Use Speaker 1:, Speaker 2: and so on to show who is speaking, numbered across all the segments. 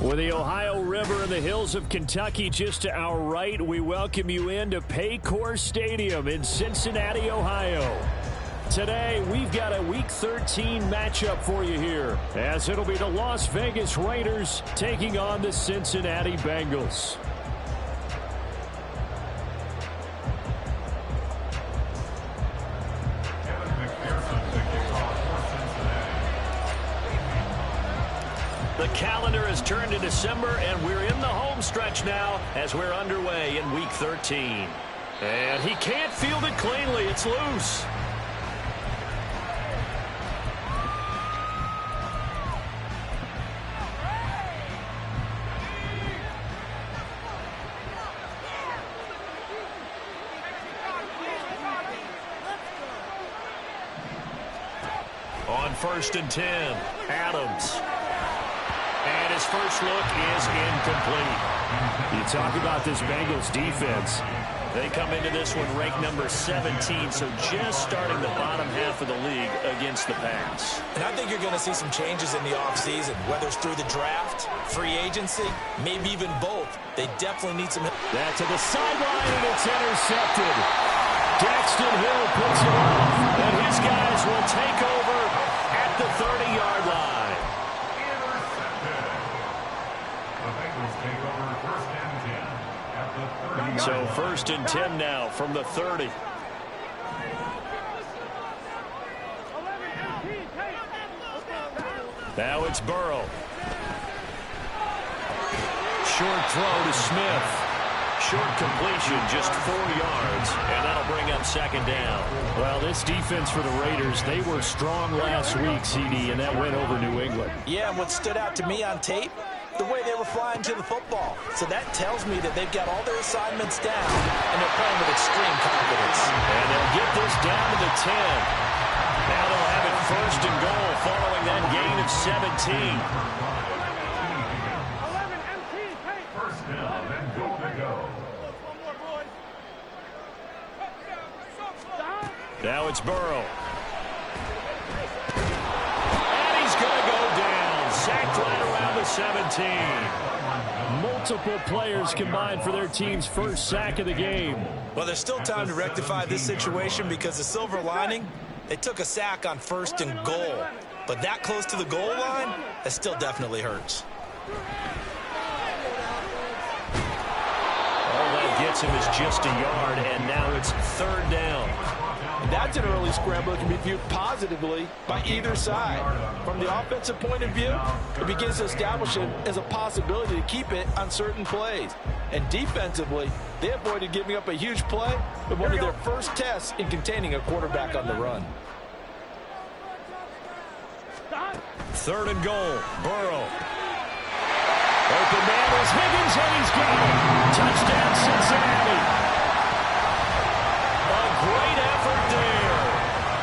Speaker 1: With the Ohio River and the hills of Kentucky just to our right, we welcome you into Paycor Stadium in Cincinnati, Ohio. Today, we've got a Week 13 matchup for you here, as it'll be the Las Vegas Raiders taking on the Cincinnati Bengals. The calendar has turned to December, and we're in the home stretch now as we're underway in Week 13. And he can't field it cleanly. It's loose. On 1st and 10, Adams. And his first look is incomplete. You talk about this Bengals defense. They come into this one ranked number 17, so just starting the bottom half of the league against the pass.
Speaker 2: And I think you're going to see some changes in the offseason, whether it's through the draft, free agency, maybe even both. They definitely need some help.
Speaker 1: That to the sideline, and it's intercepted. Daxton Hill puts it off, and his guys will take over at the 30-yard line. So 1st and 10 now from the 30. Now it's Burrow. Short throw to Smith. Short completion, just 4 yards, and that'll bring up 2nd down. Well, this defense for the Raiders, they were strong last week, CD, and that went over New England.
Speaker 2: Yeah, and what stood out to me on tape, the way they were flying to the football. So that tells me that they've got all their assignments down, and they're playing with extreme confidence.
Speaker 1: And they'll get this down to the 10. Now they'll have it 1st and goal following that gain of 17. Now it's Burrow. And he's going to go down. Sacked right around the 17. Multiple players combined for their team's first sack of the game.
Speaker 2: Well, there's still time to rectify this situation because the silver lining, they took a sack on 1st and goal. But that close to the goal line, that still definitely hurts.
Speaker 1: All that gets him is just a yard, and now it's 3rd down.
Speaker 3: And that's an early scramble that can be viewed positively by either side. From the offensive point of view, it begins to establish it as a possibility to keep it on certain plays. And defensively, they avoided giving up a huge play with one of their first tests in containing a quarterback on the run.
Speaker 1: 3rd and goal, Burrow. Open man is Higgins, and he's got it. Touchdown, Cincinnati. A great effort there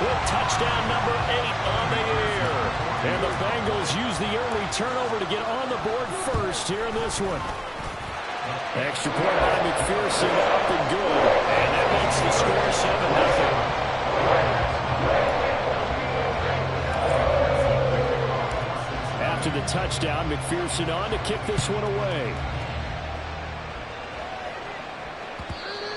Speaker 1: with touchdown number 8 on the air. And the Bengals use the early turnover to get on the board first here in this one. Extra point by McPherson, up and good. And that makes the score 7-0. After the touchdown, McPherson on to kick this one away.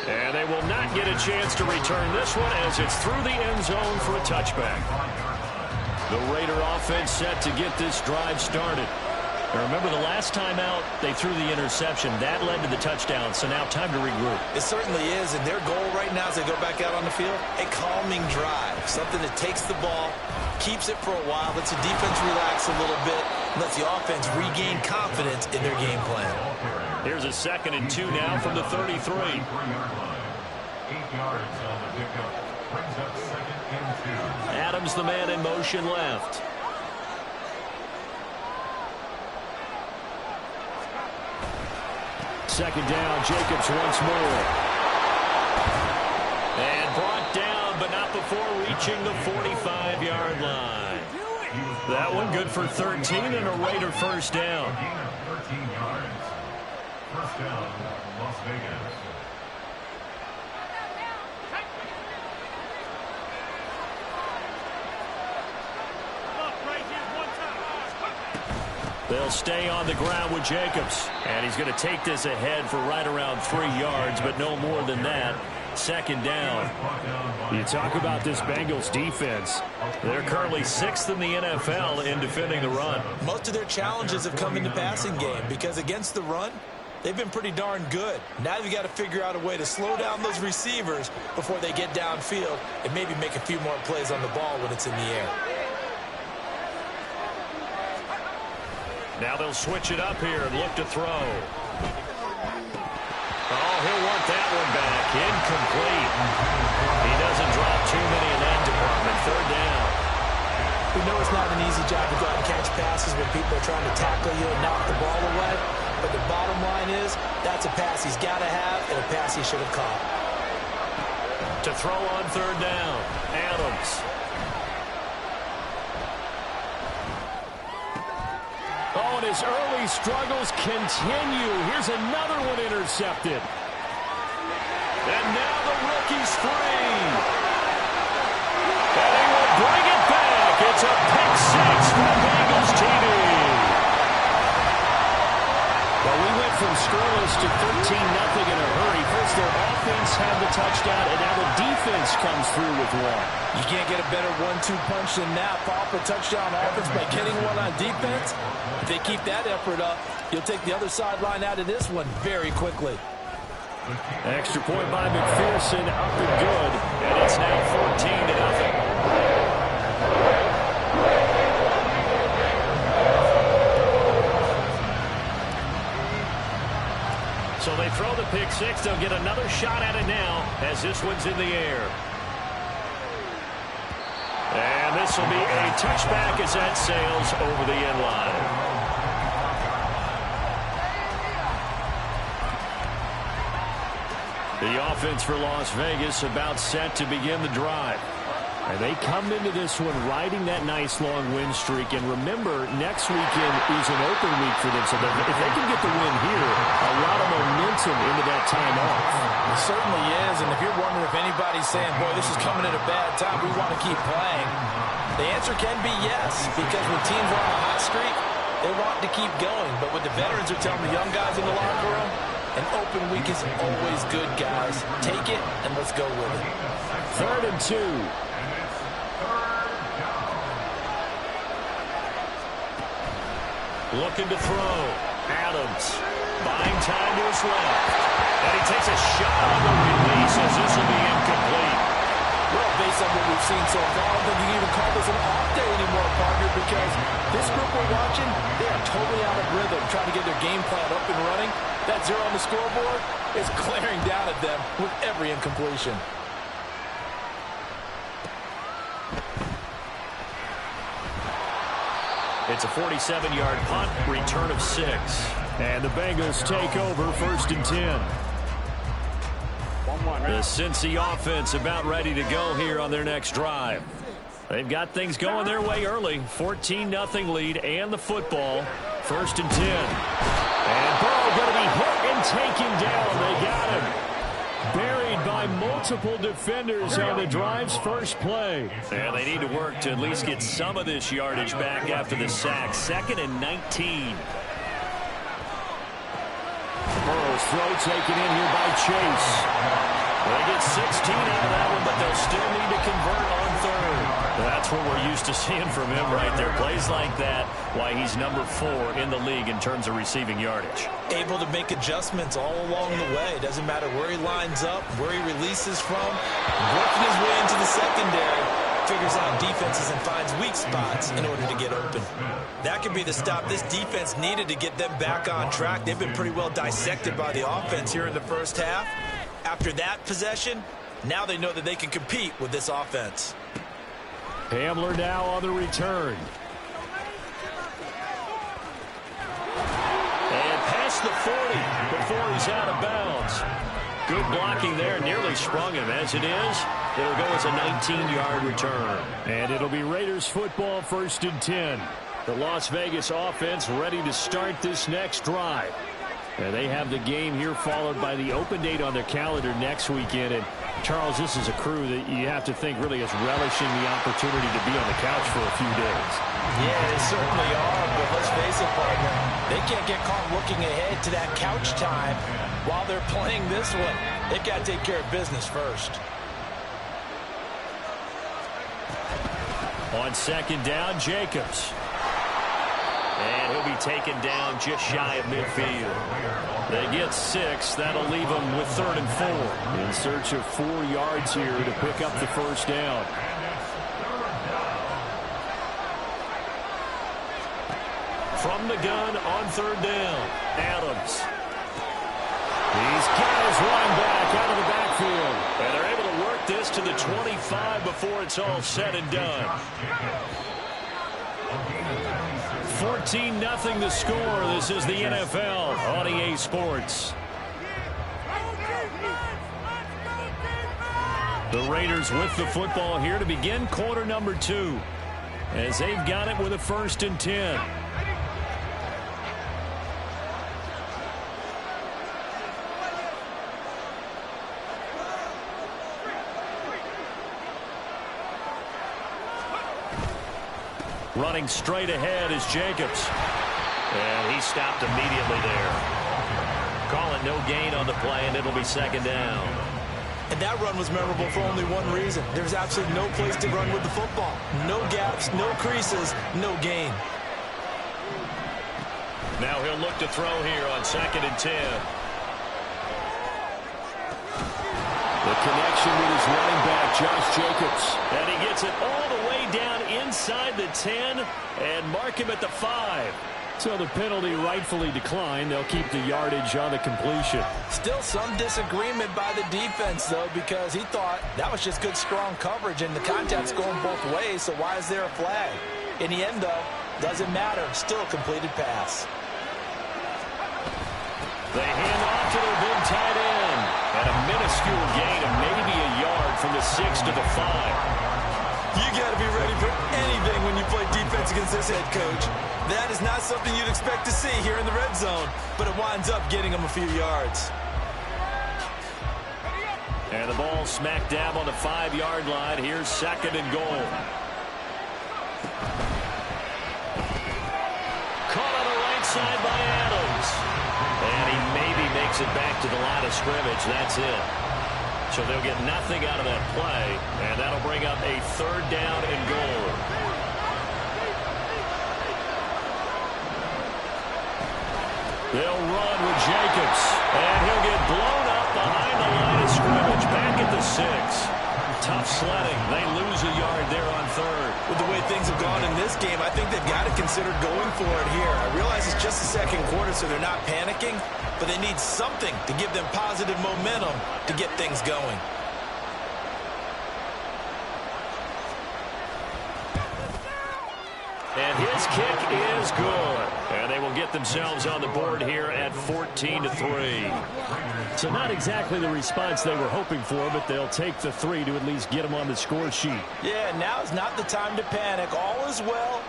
Speaker 1: And they will not get a chance to return this one as it's through the end zone for a touchback. The Raider offense set to get this drive started. Now remember, the last time out, they threw the interception. That led to the touchdown, so now time to regroup.
Speaker 2: It certainly is, and their goal right now as they go back out on the field, a calming drive. Something that takes the ball, keeps it for a while, lets the defense relax a little bit, lets the offense regain confidence in their game plan.
Speaker 1: Here's a 2nd and 2 now from the 33. 8 yards on the pickup. Brings up 2nd and 2. Adams, the man in motion left. Second down, Jacobs once more. And brought down, but not before reaching the 45-yard line. That one good for 13 and a Raider first down. 13 yards. First down, Las Vegas. They'll stay on the ground with Jacobs. And he's going to take this ahead for right around 3 yards, but no more than that. Second down. You talk about this Bengals defense. They're currently 6th in the NFL in defending the run.
Speaker 2: Most of their challenges have come in the passing game because against the run, they've been pretty darn good. Now you've got to figure out a way to slow down those receivers before they get downfield and maybe make a few more plays on the ball when it's in the air.
Speaker 1: Now they'll switch it up here and look to throw. Oh, he'll want that one back. Incomplete. He doesn't drop too many in that department. Third down.
Speaker 2: We know it's not an easy job to go out and catch passes when people are trying to tackle you and knock the ball away. But the bottom line is, that's a pass he's got to have and a pass he should have caught.
Speaker 1: To throw on third down, Adams. Oh, and his early struggles continue. Here's another one intercepted. And now the rookie's free. And he will bring it back. It's a pick six for the Bengals TD. Well, we went from scoreless to 13-0 in a hurry. First, their offense had the touchdown, and now the defense comes through with one.
Speaker 3: You can't get a better 1-2 punch than that. Pop a touchdown offense by getting one on defense. If they keep that effort up, you'll take the other sideline out of this one very quickly.
Speaker 1: Extra point by McPherson, up and good, and it's now 14-0. So they throw the pick six. They'll get another shot at it now as this one's in the air. And this will be a touchback as that sails over the end line. The offense for Las Vegas about set to begin the drive. And they come into this one riding that nice long win streak. And remember, next weekend is an open week for them. So if they can get the win here, a lot of momentum into that time off.
Speaker 3: It certainly is. And if you're wondering if anybody's saying, boy, this is coming at a bad time, we want to keep playing, the answer can be yes. Because when teams are on a hot streak, they want to keep going. But what the veterans are telling the young guys in the locker room, an open week is always good, guys. Take it, and let's go with it.
Speaker 1: 3rd and 2. Looking to throw. Adams buying time to his left. And he takes a shot on the release as this will be incomplete.
Speaker 3: Well, based on what we've seen so far, I don't think you can even call this an off day anymore, partner, because this group we're watching, they are totally out of rhythm, trying to get their game plan up and running. That zero on the scoreboard is glaring down at them with every incompletion.
Speaker 1: It's a 47-yard punt, return of 6. And the Bengals take over 1st and 10. The Cincy offense about ready to go here on their next drive. They've got things going their way early. 14-0 lead and the football. 1st and 10. And Burrow going to be hit and taken down. They got him. Buried by multiple defenders on the drive's first play. And they need to work to at least get some of this yardage back after the sack. 2nd and 19. Burrow's throw taken in here by Chase. They get 16 out of that one, but they'll still need to convert on 3rd. That's what we're used to seeing from him right there. Plays like that, why he's number 4 in the league in terms of receiving yardage.
Speaker 2: Able to make adjustments all along the way. Doesn't matter where he lines up, where he releases from. Working his way into the secondary. Figures out defenses and finds weak spots in order to get open. That could be the stop this defense needed to get them back on track. They've been pretty well dissected by the offense here in the first half. After that possession, now they know that they can compete with this offense.
Speaker 1: Hamler now on the return. And past the 40 before he's out of bounds. Good blocking there, nearly sprung him. As it is, it'll go as a 19-yard return. And it'll be Raiders football 1st and 10. The Las Vegas offense ready to start this next drive. And they have the game here followed by the open date on their calendar next weekend. And Charles, this is a crew that you have to think really is relishing the opportunity to be on the couch for a few days.
Speaker 3: Yeah, they certainly are, but let's face it, partner. can't get caught looking ahead to that couch time while they're playing this one. They've got to take care of business first.
Speaker 1: On second down, Jacobs. And he'll be taken down just shy of midfield. They get 6. That'll leave them with 3rd and 4. In search of 4 yards here to pick up the first down. From the gun on 3rd down, Adams. He's got his run back out of the backfield. And they're able to work this to the 25 before it's all said and done. 14-0 the score. This is the NFL on EA Sports. The Raiders with the football here to begin quarter number 2. As they've got it with a 1st and 10. Running straight ahead is Jacobs. And he stopped immediately there. Call it no gain on the play, and it'll be 2nd down.
Speaker 3: And that run was memorable for only one reason. There's absolutely no place to run with the football. No gaps, no creases, no gain.
Speaker 1: Now he'll look to throw here on 2nd and 10. The connection with his running back, Josh Jacobs. And he gets it all the way down inside the 10 and mark him at the 5. So the penalty rightfully declined. They'll keep the yardage on the completion.
Speaker 3: Still some disagreement by the defense, though, because he thought that was just good, strong coverage, and the contact's going both ways, so why is there a flag? In the end, though, doesn't matter. Still a completed pass.
Speaker 1: They hand off to their big tight end. And a minuscule gain of maybe a yard from the 6 to the 5.
Speaker 3: You got to be ready for anything when you play defense against this head coach. That is not something you'd expect to see here in the red zone, but it winds up getting him a few yards.
Speaker 1: And the ball smack dab on the 5-yard line. Here's 2nd and goal. Caught on the right side by Adams. And he maybe makes it back to the line of scrimmage. That's it. So they'll get nothing out of that play, and that'll bring up a 3rd down and goal. They'll run with Jacobs, and he'll get blown up behind the line of scrimmage, back at the 6. Tough sledding. They lose a yard there on 3rd.
Speaker 3: With the way things have gone in this game, I think they've got to consider going for it here. I realize it's just the 2nd quarter, so they're not panicking, but they need something to give them positive momentum to get things going.
Speaker 1: And his kick is good. And they will get themselves on the board here at 14-3. So not exactly the response they were hoping for, but they'll take the 3 to at least get them on the score sheet.
Speaker 3: Yeah, now is not the time to panic. All is well.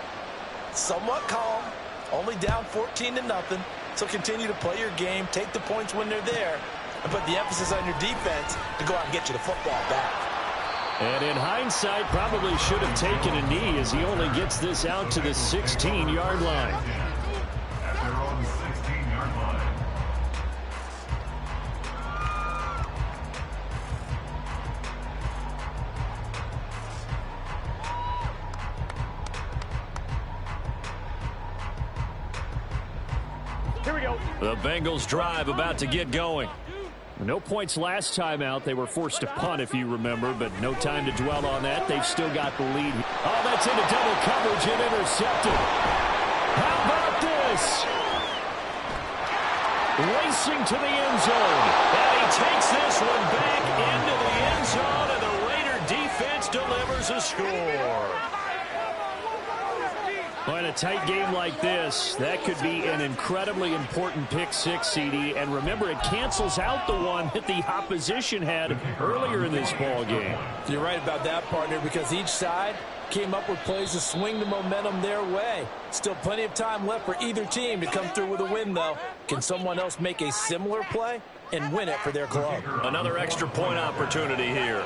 Speaker 3: Somewhat calm. Only down 14-0. So continue to play your game, take the points when they're there, and put the emphasis on your defense to go out and get you the football back.
Speaker 1: And in hindsight, probably should have taken a knee as he only gets this out to the 16-yard line.
Speaker 4: Here we go.
Speaker 1: The Bengals drive about to get going. No points last time out. They were forced to punt, if you remember, but no time to dwell on that. They've still got the lead. Oh, that's into double coverage and intercepted. How about this? Racing to the end zone. And he takes this one back into the end zone, and the Raider defense delivers a score. Well, in a tight game like this, that could be an incredibly important pick six, CD. And remember, it cancels out the one that the opposition had earlier in this ball game.
Speaker 3: You're right about that, partner, because each side came up with plays to swing the momentum their way. Still plenty of time left for either team to come through with a win, though. Can someone else make a similar play and win it for their club?
Speaker 1: Another extra point opportunity here.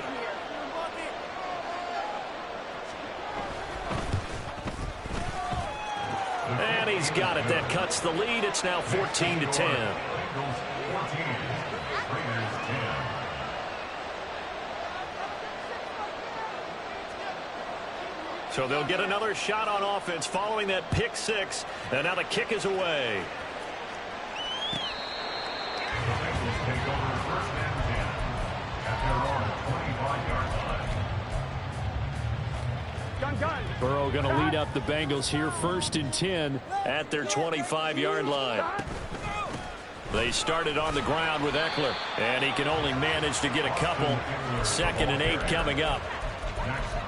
Speaker 1: And he's He's got it. That cuts the lead. It's now 14-10. So they'll get another shot on offense following that pick six. And now the kick is away. Burrow going to lead up the Bengals here, 1st and 10 at their 25-yard line. They started on the ground with Eckler, and he can only manage to get a couple. 2nd and 8 coming up.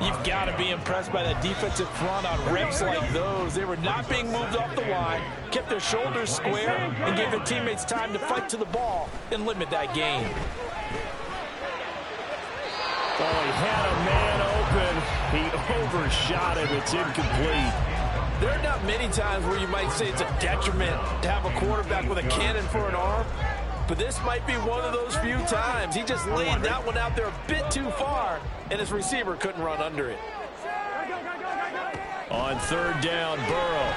Speaker 3: You've got to be impressed by that defensive front on reps like those. They were not being moved off the line, kept their shoulders square, and gave their teammates time to fight to the ball and limit that gain.
Speaker 1: Oh, he had a man open. He overshot it. It's incomplete.
Speaker 3: There are not many times where you might say it's a detriment to have a quarterback with a cannon for an arm, but this might be one of those few times. He just laid that one out there a bit too far, and his receiver couldn't run under it.
Speaker 1: On 3rd down, Burrow.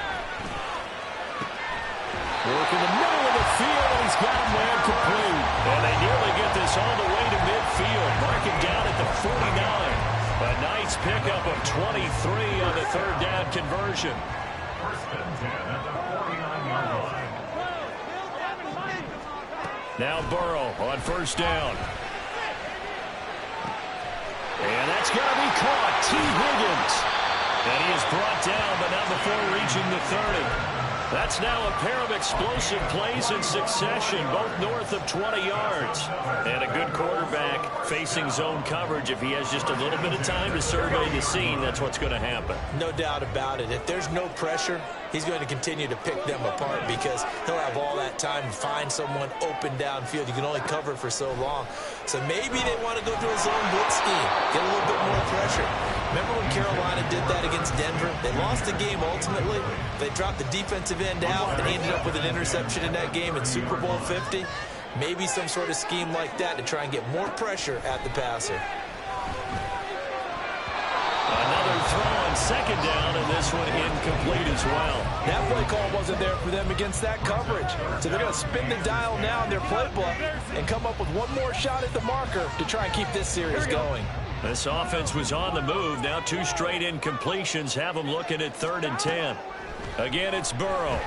Speaker 1: Work in the middle of the field, and he's got a man complete. And they nearly get this all the way to midfield. Marking down at the 49. A nice pickup of 23 on the 3rd down conversion. Now Burrow on 1st down. And that's going to be caught. T. Higgins. And he is brought down, but not before reaching the 30. That's now a pair of explosive plays in succession, both north of 20 yards. And a good quarterback facing zone coverage. If he has just a little bit of time to survey the scene, that's what's going to happen.
Speaker 2: No doubt about it. If there's no pressure, he's going to continue to pick them apart because he'll have all that time to find someone open downfield. You can only cover for so long. So maybe they want to go to a zone blitz scheme, get a little bit more pressure. Remember when Carolina did that against Denver? They lost the game ultimately. They dropped the defensive end out and ended up with an interception in that game in Super Bowl 50. Maybe some sort of scheme like that to try and get more pressure at the passer.
Speaker 1: Another throw on 2nd down, and this one incomplete as well.
Speaker 3: That play call wasn't there for them against that coverage. So they're going to spin the dial now in their playbook and come up with one more shot at the marker to try and keep this series going.
Speaker 1: This offense was on the move. Now 2 straight incompletions have them looking at 3rd and 10. Again, it's Burrow.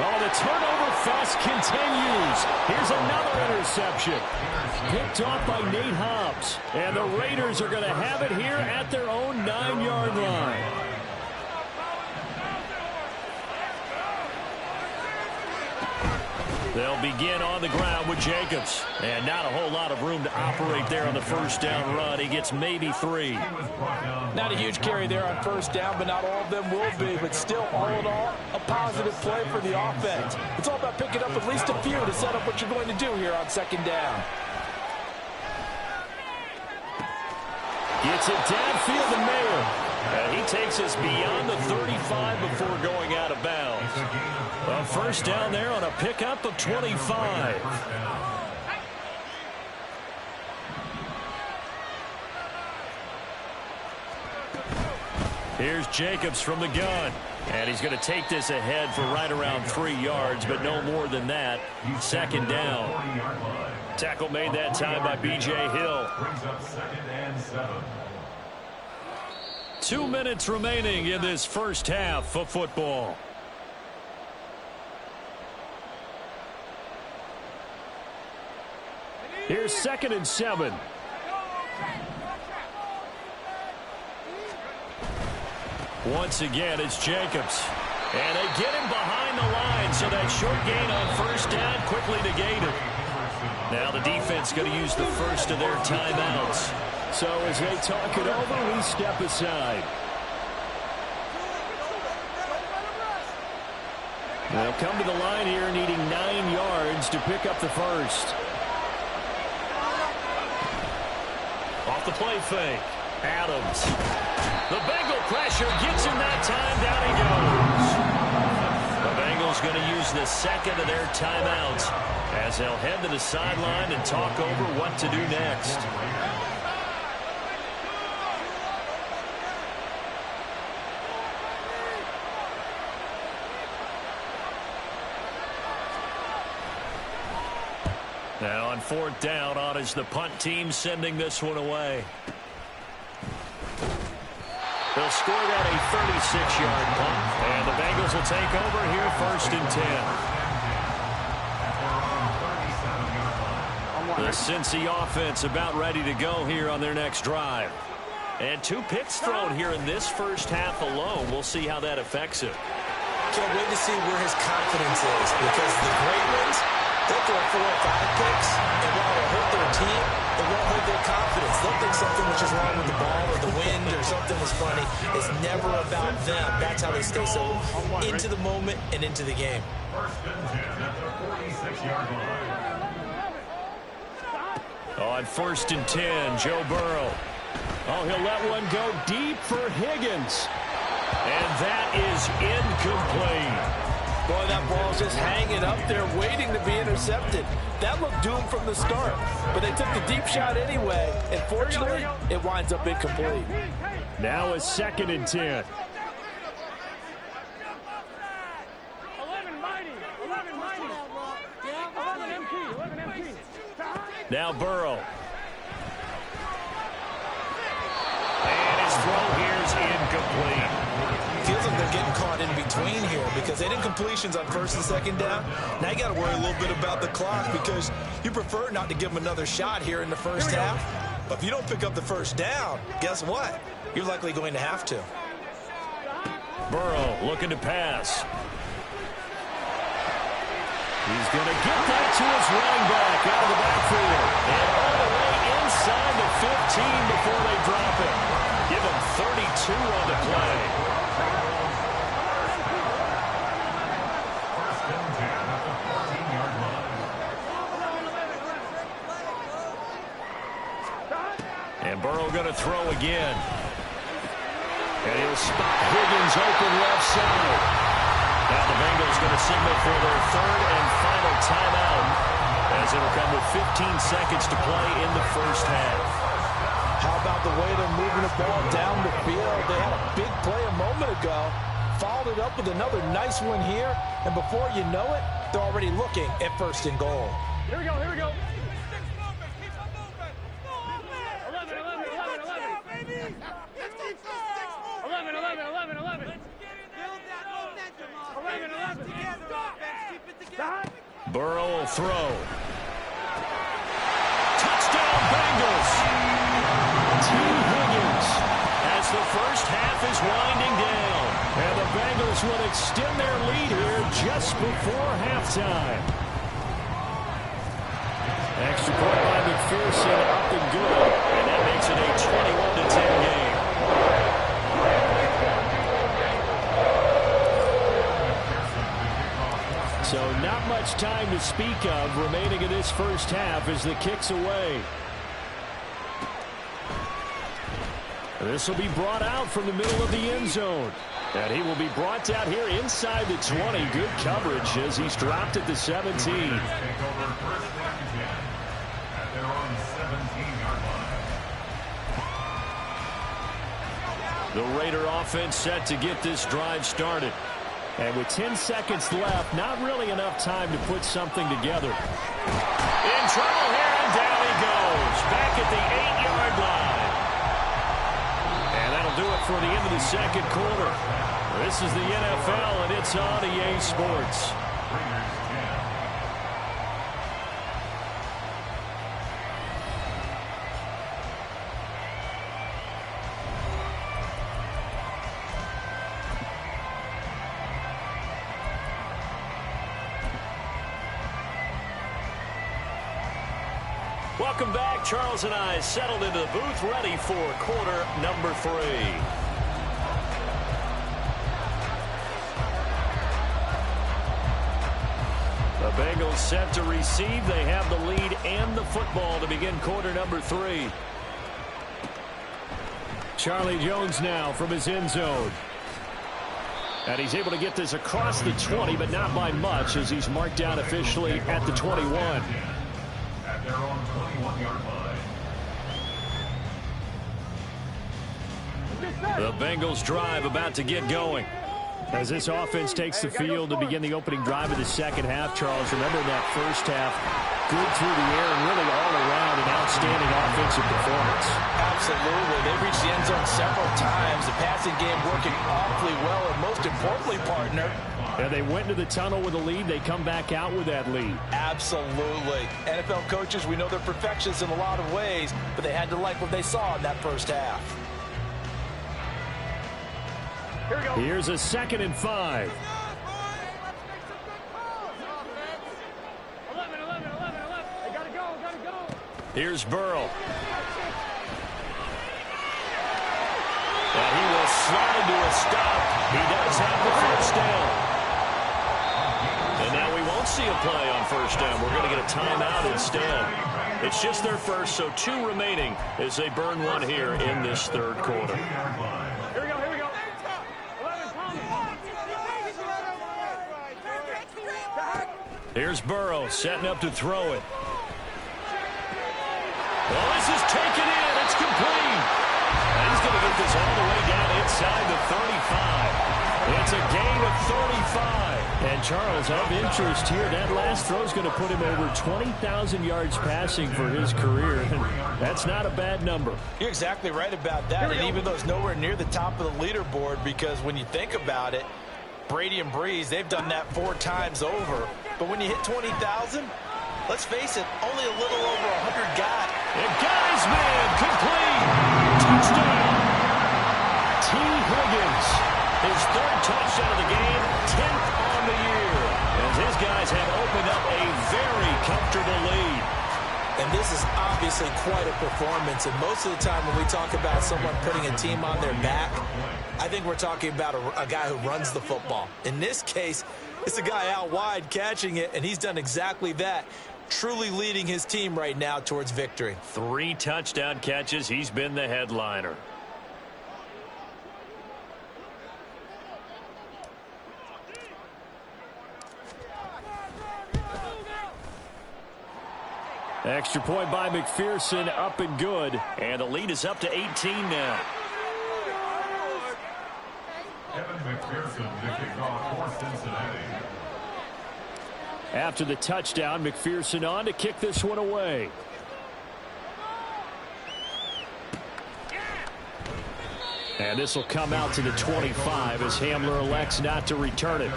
Speaker 1: Oh, the turnover fuss continues. Here's another interception. Picked off by Nate Hobbs. And the Raiders are going to have it here at their own 9-yard line. They'll begin on the ground with Jacobs. And not a whole lot of room to operate there on the 1st down run. He gets maybe 3.
Speaker 3: Not a huge carry there on 1st down, but not all of them will be. But still, all in all, a positive play for the offense. It's all about picking up at least a few to set up what you're going to do here on 2nd down.
Speaker 1: Gets it downfield to Mayer. And he takes us beyond the 35 before going out of bounds. A 1st down there on a pickup of 25. Here's Jacobs from the gun. And he's going to take this ahead for right around 3 yards, but no more than that. 2nd down. Tackle made that time by B.J. Hill. 2 minutes remaining in this 1st half of football. Here's 2nd and 7. Once again, it's Jacobs. And they get him behind the line, so that short gain on 1st down quickly negated. Now the defense going to use the first of their timeouts. So as they talk it over, we step aside. They'll come to the line here needing 9 yards to pick up the first. Off the play fake. Adams. The Bengal pressure gets him that time. Down he goes. The Bengals going to use the second of their timeouts as they'll head to the sideline and talk over what to do next. Now on 4th down, on is the punt team sending this one away. They'll score that a 36-yard punt, and the Bengals will take over here 1st and 10. The Cincy offense about ready to go here on their next drive. And 2 picks thrown here in this first half alone. We'll see how that affects it.
Speaker 2: Can't wait to see where his confidence is, because the great ones, they'll throw 4 or 5 picks, and while it'll hurt their team, it won't hurt their confidence. They'll think something which is wrong with the ball or the wind or something is funny. It's never about them. That's how they stay so into the moment and into the game.
Speaker 1: On 1st and 10, Joe Burrow. Oh, he'll let one go deep for Higgins. And that is incomplete.
Speaker 3: Boy, that ball's just hanging up there waiting to be intercepted. That looked doomed from the start, but they took the deep shot anyway, and fortunately, it winds up incomplete.
Speaker 1: Now a 2nd and 10. 11 MT. Now Burrow. And his throw here is incomplete.
Speaker 2: Feels like they're getting caught in between here because they did completions on 1st and 2nd down. Now you got to worry a little bit about the clock because you prefer not to give them another shot here in the first half. But if you don't pick up the 1st down, guess what? You're likely going to have to.
Speaker 1: Burrow looking to pass. He's going to get that to his running back out of the backfield. And all the way inside the 15 before they drop it. Give him 32 on the play. And Burrow going to throw again. And he'll spot Higgins open left side. Now the Bengals going to signal for their 3rd and final timeout as it'll come with 15 seconds to play in the first half.
Speaker 3: How about the way they're moving the ball down the field? They had a big play a moment ago, followed it up with another nice one here, and before you know it, they're already looking at 1st and goal.
Speaker 4: Here we go. 11.
Speaker 1: Burrow will throw. Touchdown Bengals. T. Higgins as the first half is winding down. And the Bengals will extend their lead here just before halftime. Extra point by McPherson up and good. And that makes it a 21-10 game. So not much time to speak of remaining in this first half as the kick's away. This will be brought out from the middle of the end zone. And he will be brought down here inside the 20. Good coverage as he's dropped at the 17. The Raider offense set to get this drive started. And with 10 seconds left, not really enough time to put something together. In trouble here, and down he goes. Back at the 8-yard line. And that'll do it for the end of the second quarter. This is the NFL, and it's on EA Sports. Welcome back. Charles and I settled into the booth, ready for quarter number 3. The Bengals set to receive. They have the lead and the football to begin quarter number 3. Charlie Jones now from his end zone. And he's able to get this across the 20, but not by much as he's marked down officially at the 21. Their own 21-yard line. The Bengals drive about to get going. As this offense takes the field to begin the opening drive of the second half, Charles, remember that first half, good through the air and really all around an outstanding offensive performance.
Speaker 3: Absolutely. They've reached the end zone several times. The passing game working awfully well, and most importantly, partner,
Speaker 1: and they went into the tunnel with a lead. They come back out with that lead.
Speaker 3: Absolutely. NFL coaches, we know they're perfectionists in a lot of ways, but they had to like what they saw in that first half.
Speaker 1: Here we go. Here's a 2nd and 5.
Speaker 4: 11. They gotta go.
Speaker 1: Here's Burrow. And he will slide to a stop. He does have the first down. And now we won't see a play on first down. We're going to get a timeout instead. It's just their first, so 2 remaining as they burn one here in this third quarter.
Speaker 4: Here we go. 11,
Speaker 1: Here's Burrow setting up to throw it. Well, this is taken in. It's complete. And he's going to get this all the way down inside the 35. It's a gain of 35. And Charles, of interest here, that last throw is going to put him over 20,000 yards passing for his career. And that's not a bad number.
Speaker 3: You're exactly right about that. And even though it's nowhere near the top of the leaderboard, because when you think about it, Brady and Breeze, they've done that 4 times over. But when you hit 20,000, let's face it, only a little over 100 got.
Speaker 1: And got his man complete. Touchdown. T. Higgins, his 3rd touchdown of the game, 10th on the year. As his guys have opened up a very comfortable lead.
Speaker 2: And this is obviously quite a performance. And most of the time when we talk about someone putting a team on their back, I think we're talking about a guy who runs the football. In this case, it's a guy out wide catching it, and he's done exactly that, truly leading his team right now towards victory.
Speaker 1: 3 touchdown catches. He's been the headliner. Extra point by McPherson, up and good. And the lead is up to 18 now.
Speaker 5: Evan McPherson, the kickoff for Cincinnati.
Speaker 1: After the touchdown, McPherson on to kick this one away. And this will come out to the 25 as Hamler elects not to return it.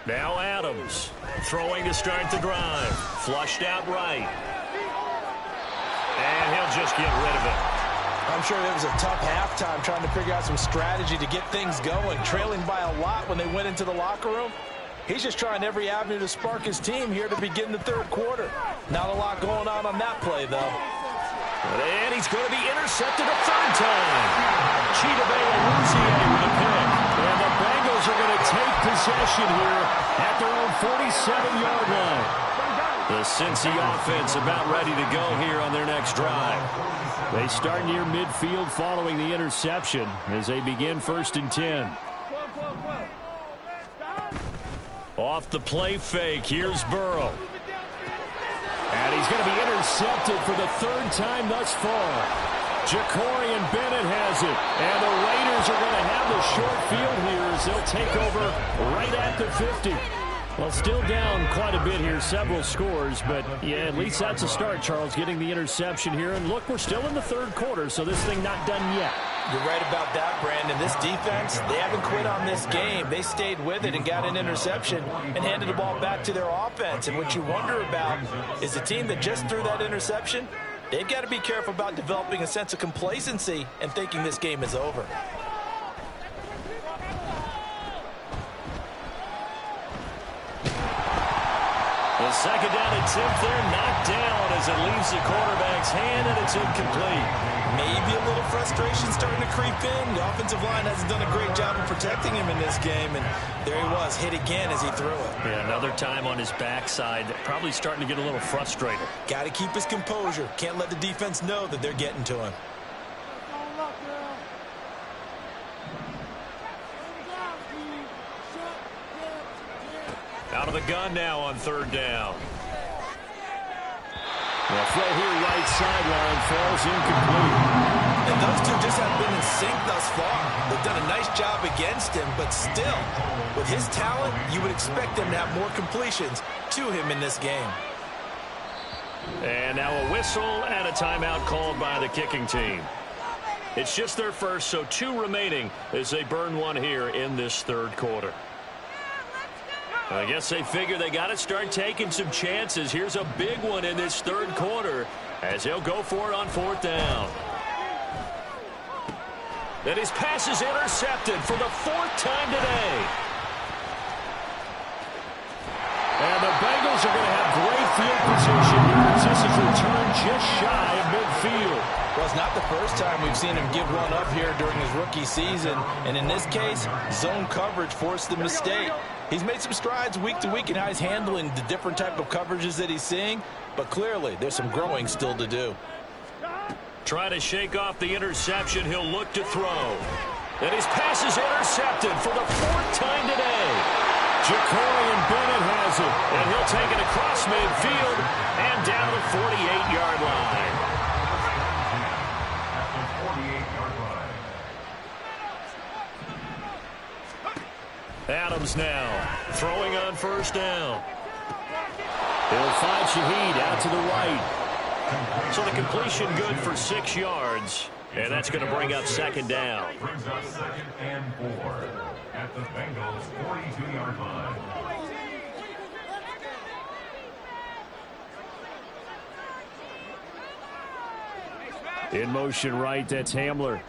Speaker 1: Now Adams throwing to start the drive. Flushed out right. And he'll just get rid of it.
Speaker 3: I'm sure it was a tough halftime trying to figure out some strategy to get things going. Trailing by a lot when they went into the locker room. He's just trying every avenue to spark his team here to begin the third quarter. Not a lot going on that play, though.
Speaker 1: And he's going to be intercepted a 3rd time. Chidobe Awuzie with a pick. And the Bengals are going to take possession here at their own 47-yard line. The Cincy offense about ready to go here on their next drive. They start near midfield following the interception as they begin 1st and 10. Off the play fake, here's Burrow. And he's going to be intercepted for the 3rd time thus far. Jacorian Bennett has it. And the Raiders are going to have the short field here as they'll take over right at the 50. Well, still down quite a bit here, several scores, but yeah, at least that's a start, Charles, getting the interception here. And look, we're still in the 3rd quarter, so this thing not done yet.
Speaker 3: You're right about that, Brandon. This defense, they haven't quit on this game. They stayed with it and got an interception and handed the ball back to their offense. And what you wonder about is the team that just threw that interception, they've got to be careful about developing a sense of complacency and thinking this game is over.
Speaker 1: The 2nd down attempt there, knocked down as it leaves the quarterback's hand, and it's incomplete.
Speaker 2: Maybe a little frustration starting to creep in. The offensive line hasn't done a great job of protecting him in this game, and there he was, hit again as he threw it.
Speaker 1: Yeah, another time on his backside, probably starting to get a little frustrated.
Speaker 2: Got to keep his composure. Can't let the defense know that they're getting to him.
Speaker 1: Out of the gun now on third down. The throw here right sideline falls incomplete.
Speaker 2: And those two just haven't been in sync thus far. They've done a nice job against him, but still, with his talent, you would expect them to have more completions to him in this game.
Speaker 1: And now a whistle and a timeout called by the kicking team. It's just their first, so 2 remaining as they burn one here in this third quarter. I guess they figure they got to start taking some chances. Here's a big one in this third quarter as they'll go for it on fourth down. And his pass is intercepted for the 4th time today. And the Bengals are going to have great field position as this is returned just shy of midfield.
Speaker 3: Well, it's not the first time we've seen him give one up here during his rookie season. And in this case, zone coverage forced the mistake. He's made some strides week to week in how he's handling the different type of coverages that he's seeing. But clearly, there's some growing still to do.
Speaker 1: Trying to shake off the interception. He'll look to throw. And his pass is intercepted for the 4th time today. Jacorian Bennett has it. And he'll take it across midfield and down the 48-yard line. Adams now throwing on first down. He'll find Shaheed out to the right. So the completion good for 6 yards. And that's going to bring up second down.
Speaker 5: Brings up 2nd and 4 at the Bengals 42-yard line.
Speaker 1: In motion right, that's Hamler.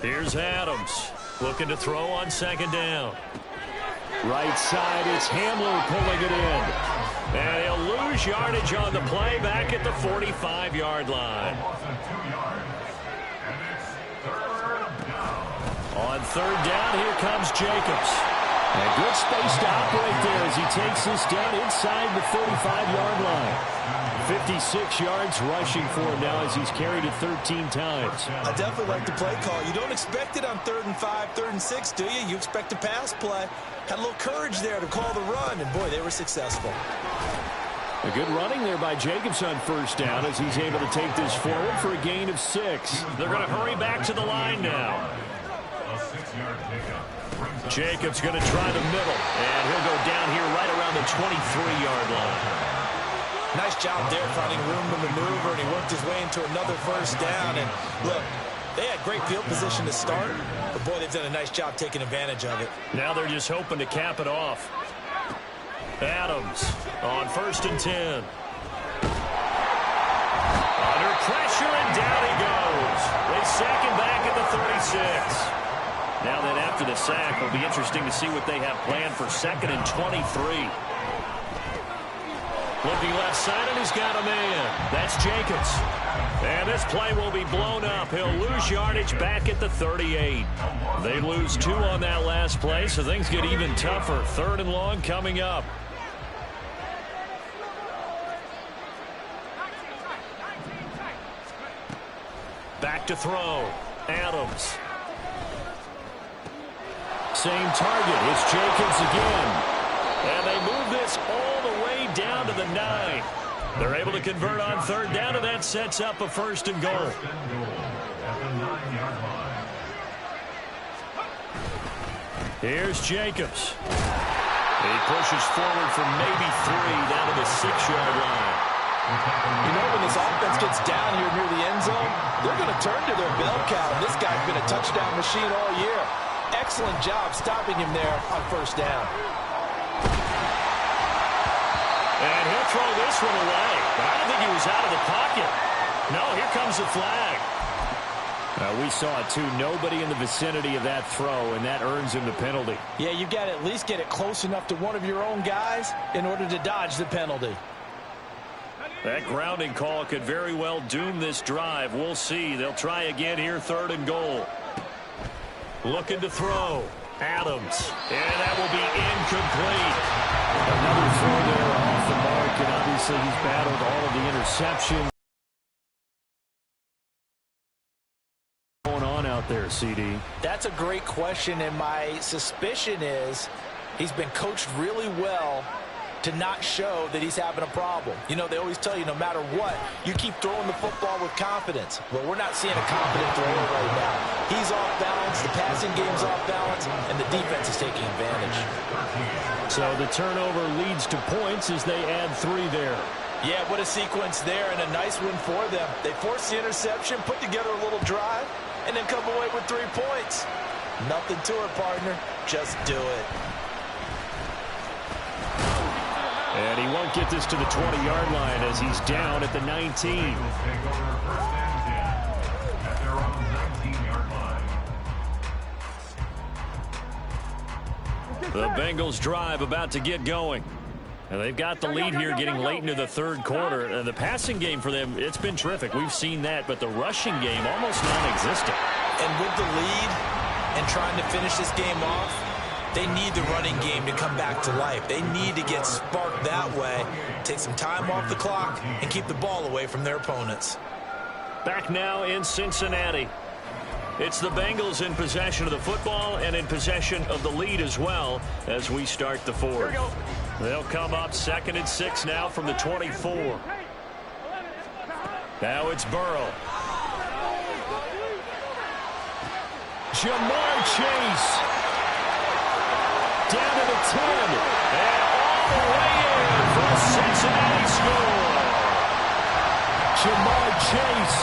Speaker 1: Here's Adams looking to throw on second down. Right side, it's Hamler pulling it in. And he'll lose yardage on the play back at the 45-yard line. On third down, here comes Jacobs. And good space to operate there as he takes this down inside the 35-yard line. 56 yards rushing for him now as he's carried it 13 times.
Speaker 2: I definitely like the play call. You don't expect it on 3rd and 5, 3rd and 6, do you? You expect a pass play. Had a little courage there to call the run, and boy, they were successful.
Speaker 1: A good running there by Jacobs on first down as he's able to take this forward for a gain of 6. They're going to hurry back to the line now.
Speaker 5: A 6-yard pickup.
Speaker 1: Jacobs going to try the middle, and he'll go down here right around the 23-yard line.
Speaker 2: Nice job there finding room to maneuver, and he worked his way into another first down. And look, they had great field position to start, but boy, they've done a nice job taking advantage of it.
Speaker 1: Now they're just hoping to cap it off. Adams on 1st and 10. Under pressure, and down he goes. They sack him back at the 36. Now that after the sack, it'll be interesting to see what they have planned for 2nd and 23. Looking left side, and he's got a man. That's Jacobs. And this play will be blown up. He'll lose yardage back at the 38. They lose 2 on that last play, so things get even tougher. 3rd and long coming up. Back to throw. Adams. Same target. It's Jacobs again. And they move this all the way down to the 9. They're able to convert on third down, and that sets up a 1st and goal.
Speaker 5: At the 9-yard line.
Speaker 1: Here's Jacobs. He pushes forward for maybe 3 down to the 6-yard line.
Speaker 3: You know, when this offense gets down here near the end zone, they're going to turn to their bell cow. This guy's been a touchdown machine all year. Excellent job stopping him there on first down.
Speaker 1: And he'll throw this one away. But I don't think he was out of the pocket. No, here comes the flag. We saw it, too. Nobody in the vicinity of that throw, and that earns him the penalty.
Speaker 3: Yeah, you've got to at least get it close enough to one of your own guys in order to dodge the penalty.
Speaker 1: That grounding call could very well doom this drive. We'll see. They'll try again here, 3rd and goal. Looking to throw. Adams. And that will be incomplete. Another throw there off the mark, and obviously he's battled all of the interceptions. out there, CD?
Speaker 3: That's a great question, and my suspicion is he's been coached really well to not show that he's having a problem. You know, they always tell you no matter what, you keep throwing the football with confidence. Well, we're not seeing a confident thrower right now. He's off balance, the passing game's off balance, and the defense is taking advantage.
Speaker 1: So the turnover leads to points as they add 3 there.
Speaker 3: Yeah, what a sequence there, and a nice win for them. They forced the interception, put together a little drive, and then come away with 3 points. Nothing to it, partner. Just do it.
Speaker 1: And he won't get this to the 20-yard line as he's down at the 19.
Speaker 5: Bengals take over first and 10 at their own 19-yard line.
Speaker 1: The Bengals drive about to get going. And they've got the lead here getting late into the third quarter. And the passing game for them, it's been terrific. We've seen that, but the rushing game almost non-existent.
Speaker 3: And with the lead and trying to finish this game off, they need the running game to come back to life. They need to get sparked that way, take some time off the clock, and keep the ball away from their opponents.
Speaker 1: Back now in Cincinnati. It's the Bengals in possession of the football and in possession of the lead as well as we start the fourth. They'll come up 2nd and 6 now from the 24. Now it's Burrow. Jamar Chase. Down to the 10. And all the way in for a Cincinnati score. Jamar Chase,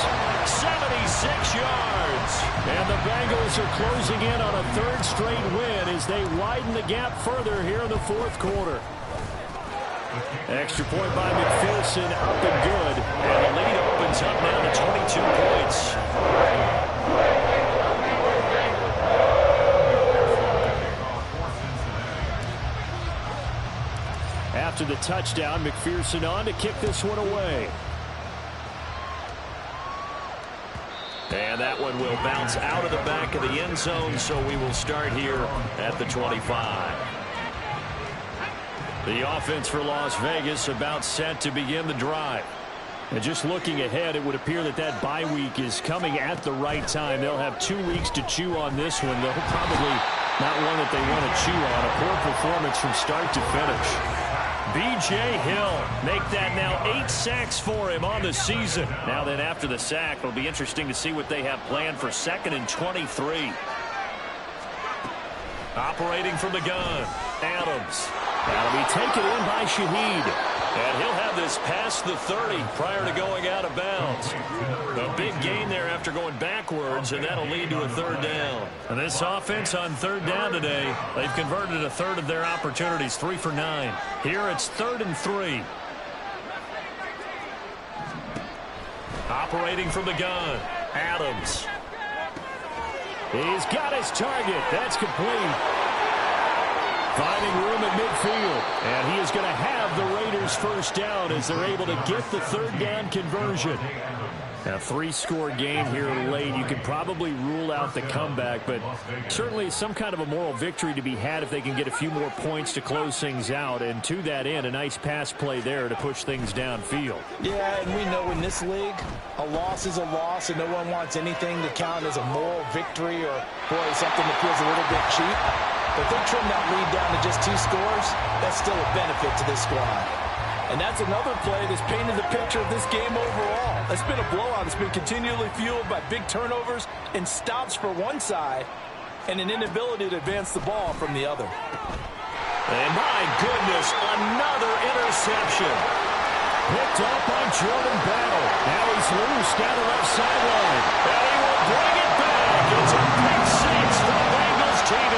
Speaker 1: 76 yards. And the Bengals are closing in on a 3rd straight win as they widen the gap further here in the 4th quarter. Extra point by McPherson, up and good. And the lead opens up now to 22 points. After the touchdown, McPherson on to kick this one away. And that one will bounce out of the back of the end zone, so we will start here at the 25. The offense for Las Vegas about set to begin the drive. And just looking ahead, it would appear that that bye week is coming at the right time. They'll have 2 weeks to chew on this one. They'll probably not one that they want to chew on. A poor performance from start to finish. B.J. Hill, make that now 8 sacks for him on the season. Now then, after the sack, it'll be interesting to see what they have planned for 2nd and 23. Operating from the gun, Adams. That'll be taken in by Shaheed. And he'll have this past the 30 prior to going out of bounds. A big gain there after going backwards, and that'll lead to a 3rd down. And this offense on 3rd down today, they've converted 1/3 of their opportunities, 3 for 9. Here it's 3rd and 3. Operating from the gun, Adams. He's got his target. That's complete. Finding room at midfield. And he is going to have the Raiders' 1st down as they're able to get the 3rd down conversion. A 3-score game here late. You could probably rule out the comeback, but certainly some kind of a moral victory to be had if they can get a few more points to close things out. And to that end, a nice pass play there to push things downfield.
Speaker 3: Yeah, and we know in this league, a loss is a loss, and no one wants anything to count as a moral victory or, boy, something that feels a little bit cheap. But if they trim that lead down to just 2 scores, that's still a benefit to this squad. And that's another play that's painted the picture of this game overall. It's been a blowout. It's been continually fueled by big turnovers and stops for one side and an inability to advance the ball from the other.
Speaker 1: And my goodness, another interception. Picked up by Jordan Battle. Now he's loose down the left sideline. And he will bring it back. It's a pick 6 for the Bengals TV.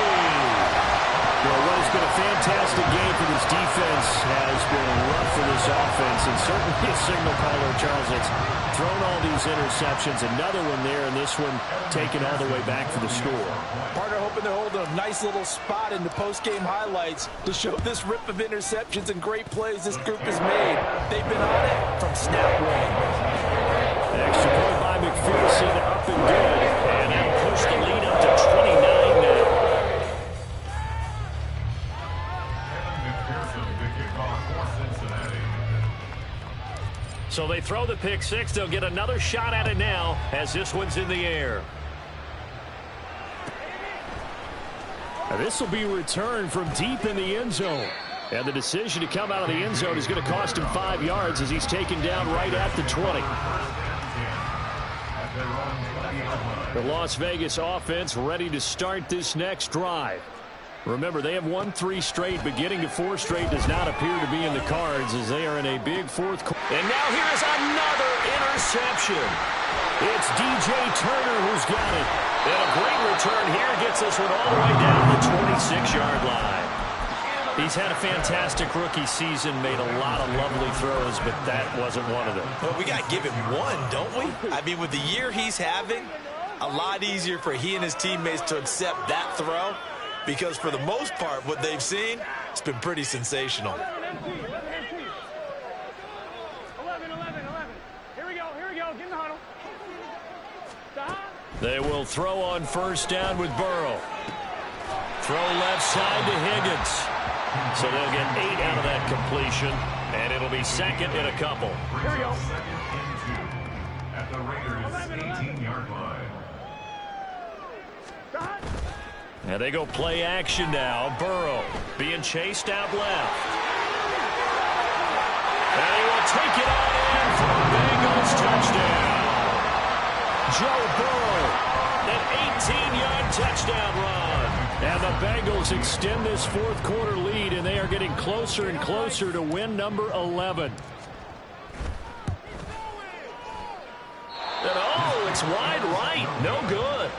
Speaker 1: Well, what has been a fantastic game for this defense has been rough for this offense, and certainly a signal caller, Charles, that's thrown all these interceptions. Another one there, and this one taken all the way back for the score.
Speaker 3: Partner hoping they're holding a nice little spot in the post-game highlights to show this rip of interceptions and great plays this group has made. They've been on it from snap one.
Speaker 1: Extra point by McPherson, up and good, and that'll push the lead up to 29 now. So they throw the pick 6. They'll get another shot at it now as this one's in the air. This will be returned from deep in the end zone. And the decision to come out of the end zone is going to cost him 5 yards as he's taken down right at the 20. The Las Vegas offense ready to start this next drive. Remember, they have won 3 straight, but getting to 4 straight does not appear to be in the cards as they are in a big fourth quarter.
Speaker 6: And now here's another interception.
Speaker 1: It's DJ Turner who's got it. And a great return here gets this one all the way down the 26-yard line. He's had a fantastic rookie season, made a lot of lovely throws, but that wasn't one of them.
Speaker 2: Well, we got to give him one, don't we? I mean, with the year he's having, a lot easier for he and his teammates to accept that throw because for the most part, what they've seen, it's been pretty sensational.
Speaker 4: 11. Here we go. Get in the huddle.
Speaker 1: They will throw on first down with Burrow. Throw left side to Higgins. So they'll get 8 out of that completion, and it'll be second and a couple.
Speaker 4: Here we go.
Speaker 5: At the Raiders' 18-yard line.
Speaker 1: And they go play action now. Burrow being chased out left. And he will take it on in for a Bengals touchdown. Joe Burrow, an 18-yard touchdown run. And the Bengals extend this fourth quarter lead, and they are getting closer and closer to win number 11. And oh, it's wide right. No good.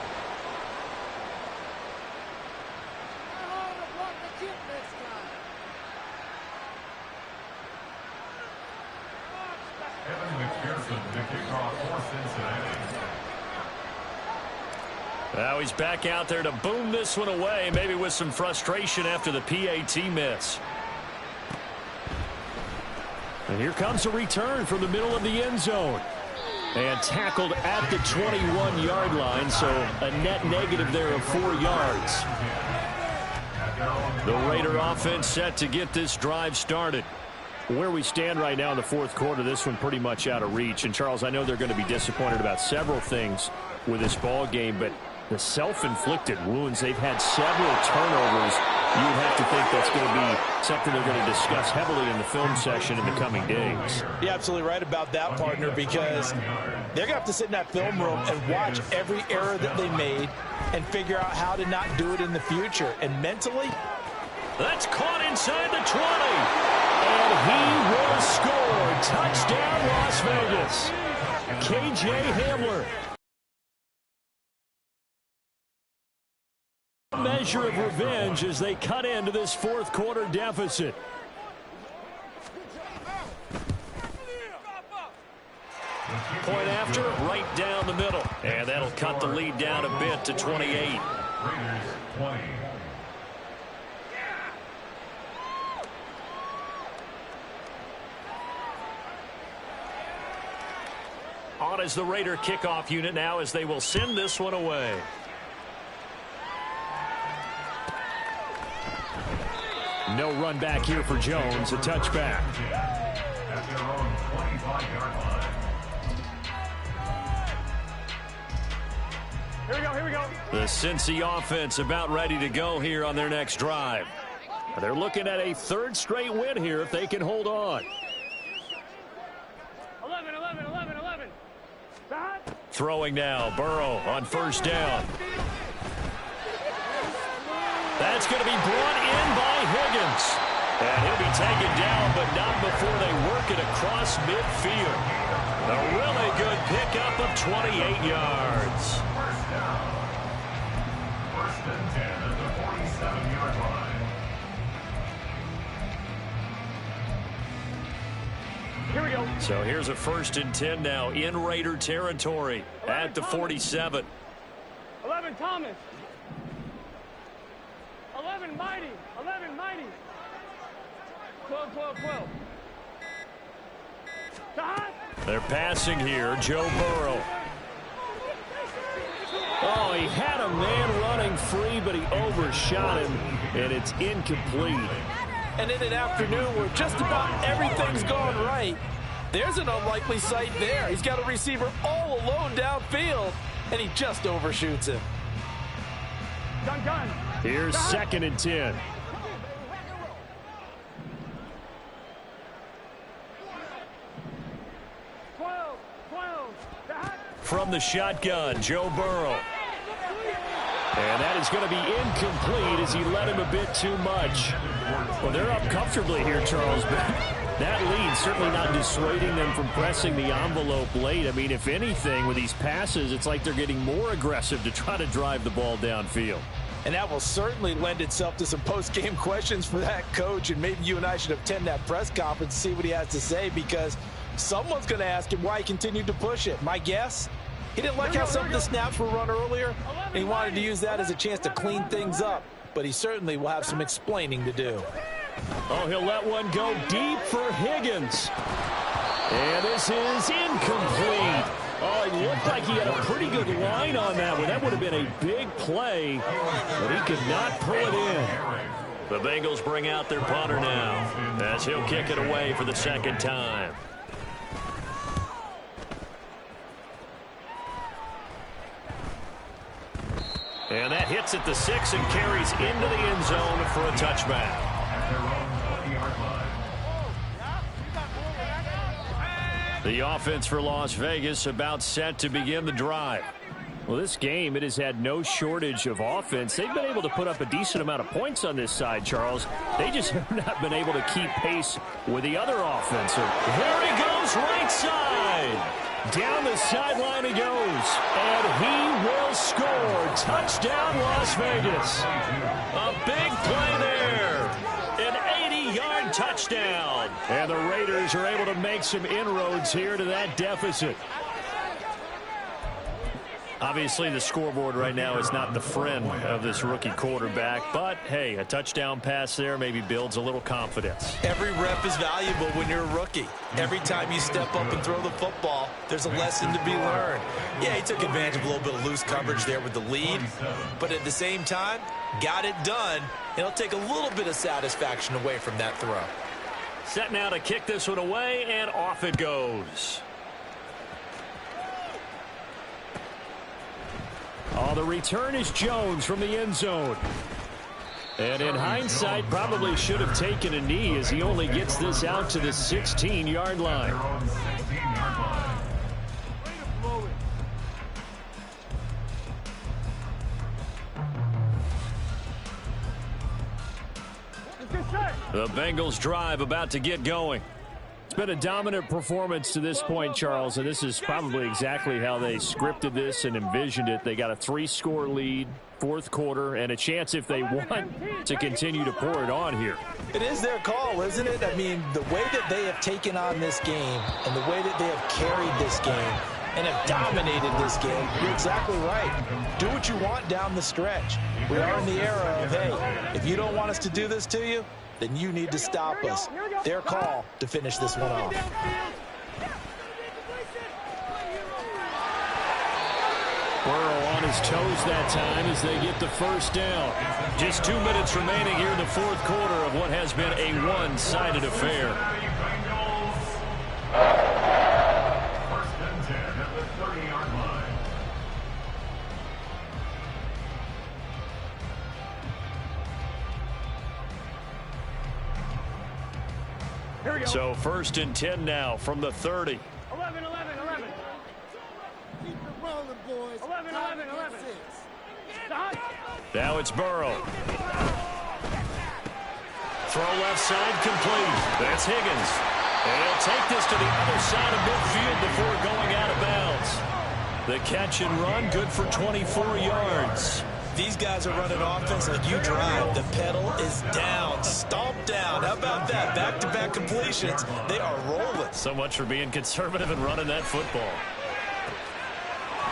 Speaker 5: Evan McPherson, the kickoff for Cincinnati.
Speaker 1: Now he's back out there to boom this one away, maybe with some frustration after the PAT miss. And here comes a return from the middle of the end zone. And tackled at the 21-yard line, so a net negative there of 4 yards. The Raider offense set to get this drive started. Where we stand right now in the fourth quarter, this one pretty much out of reach. And, Charles, I know they're going to be disappointed about several things with this ball game, but the self-inflicted wounds, they've had several turnovers. You would have to think that's going to be something they're going to discuss heavily in the film session in the coming days.
Speaker 3: You're absolutely right about that, partner, because they're going to have to sit in that film room and watch every error that they made and figure out how to not do it in the future. And mentally,
Speaker 1: that's caught inside the 20. And he will score. Touchdown, Las Vegas. K.J. Hamler. A measure of revenge as they cut into this fourth quarter deficit. Point after, right down the middle. And that'll cut the lead down a bit to 28.
Speaker 5: Raiders 20.
Speaker 1: On as the Raider kickoff unit now as they will send this one away. No run back here for Jones. A touchback.
Speaker 5: At their own 25-yard line.
Speaker 4: Here we go.
Speaker 1: The Cincy offense about ready to go here on their next drive. They're looking at a third straight win here if they can hold on.
Speaker 4: 11.
Speaker 1: Throwing now. Burrow on first down. That's going to be brought in by Higgins. And he'll be taken down, but not before they work it across midfield. A really good pickup of 28 yards.
Speaker 5: First and 10 at the 47-yard line.
Speaker 4: Here we go.
Speaker 1: So here's a first and 10 now in Raider territory at the 47.
Speaker 4: 11 Thomas. 11 Mighty. 12.
Speaker 1: They're passing here. Joe Burrow. Oh, he had a man running free, but he overshot him, and it's incomplete.
Speaker 3: and in an afternoon where just about everything's gone right, there's an unlikely sight there. He's got a receiver all alone downfield, and he just overshoots him.
Speaker 4: Gun.
Speaker 1: Here's 2nd and 10. From the shotgun, Joe Burrow. And that is going to be incomplete as he led him a bit too much. Well, they're up comfortably here, Charles, but that lead certainly not dissuading them from pressing the envelope late. I mean, if anything, with these passes, it's like they're getting more aggressive to try to drive the ball downfield.
Speaker 3: And that will certainly lend itself to some post-game questions for that coach, and maybe you and I should attend that press conference and see what he has to say, because someone's going to ask him why he continued to push it. My guess? He didn't like how some of the snaps were run earlier, and he wanted to use that as a chance to clean things up. But he certainly will have some explaining to do.
Speaker 1: Oh, he'll let one go deep for Higgins. And this is incomplete. Oh, it looked like he had a pretty good line on that one. That would have been a big play, but he could not pull it in. The Bengals bring out their punter now as he'll kick it away for the 2nd time. And that hits at the 6 and carries into the end zone for a touchback. The offense for Las Vegas about set to begin the drive. Well, this game, it has had no shortage of offense. They've been able to put up a decent amount of points on this side, Charles. They just have not been able to keep pace with the other offense. Here he goes, right side. Down the sideline he goes, and he will score. Touchdown, Las Vegas. A big play there. An 80-yard touchdown. And the Raiders are able to make some inroads here to that deficit. Obviously, the scoreboard right now is not the friend of this rookie quarterback. But, hey, a touchdown pass there maybe builds a little confidence.
Speaker 2: Every rep is valuable when you're a rookie. Every time you step up and throw the football, there's a lesson to be learned. Yeah, he took advantage of a little bit of loose coverage there with the lead. But at the same time, got it done. It'll take a little bit of satisfaction away from that throw.
Speaker 1: Set now to kick this one away, and off it goes. Oh, the return is Jones from the end zone. And in hindsight, probably should have taken a knee as he only gets this out to the 16-yard line. The Bengals drive about to get going. It's been a dominant performance to this point, Charles, and this is probably exactly how they scripted this and envisioned it. They got a 3-score lead, 4th quarter, and a chance if they want to continue to pour it on here.
Speaker 3: It is their call, isn't it? I mean, the way that they have taken on this game and the way that they have carried this game and have dominated this game, you're exactly right. Do what you want down the stretch. We are in the era of, hey, if you don't want us to do this to you, then you need to stop us. Their call to finish this one off.
Speaker 1: Burrow on his toes that time as they get the first down. Just 2 minutes remaining here in the 4th quarter of what has been a one-sided affair.
Speaker 5: First and 10 at the 30-yard line.
Speaker 1: So 1st and 10 now from the 30.
Speaker 4: 11, 11, 11.
Speaker 7: Keep it rolling, boys.
Speaker 4: 11, 11, 11.
Speaker 1: Now it's Burrow. Throw left side complete. That's Higgins. And he'll take this to the other side of midfield before going out of bounds. The catch and run good for 24 yards.
Speaker 2: These guys are running offense like you drive. The pedal is down, stomped down. How about that? Back-to-back completions. They are rolling.
Speaker 1: So much for being conservative and running that football.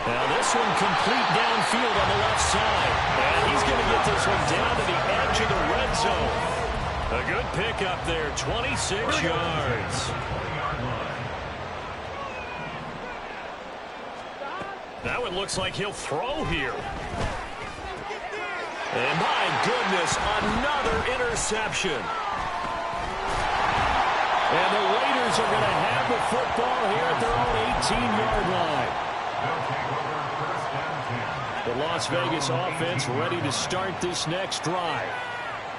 Speaker 1: Now this one complete downfield on the left side. And he's going to get this one down to the edge of the red zone. A good pickup there, 26 yards. Now it looks like he'll throw here. And my goodness, another interception. And the Raiders are going to have the football here at their own 18-yard line.
Speaker 5: They'll take over 1st and 10.
Speaker 1: The Las Vegas offense ready to start this next drive.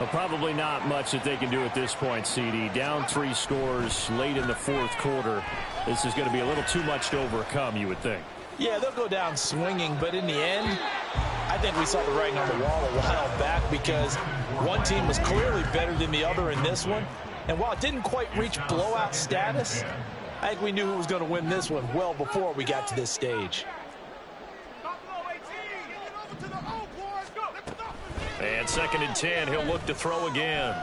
Speaker 1: Well, probably not much that they can do at this point, CD. Down 3 scores late in the fourth quarter. This is going to be a little too much to overcome, you would think.
Speaker 3: Yeah, they'll go down swinging, but in the end, I think we saw the writing on the wall a while back because one team was clearly better than the other in this one. And while it didn't quite reach blowout status, I think we knew who was going to win this one well before we got to this stage.
Speaker 1: And 2nd and 10, he'll look to throw again.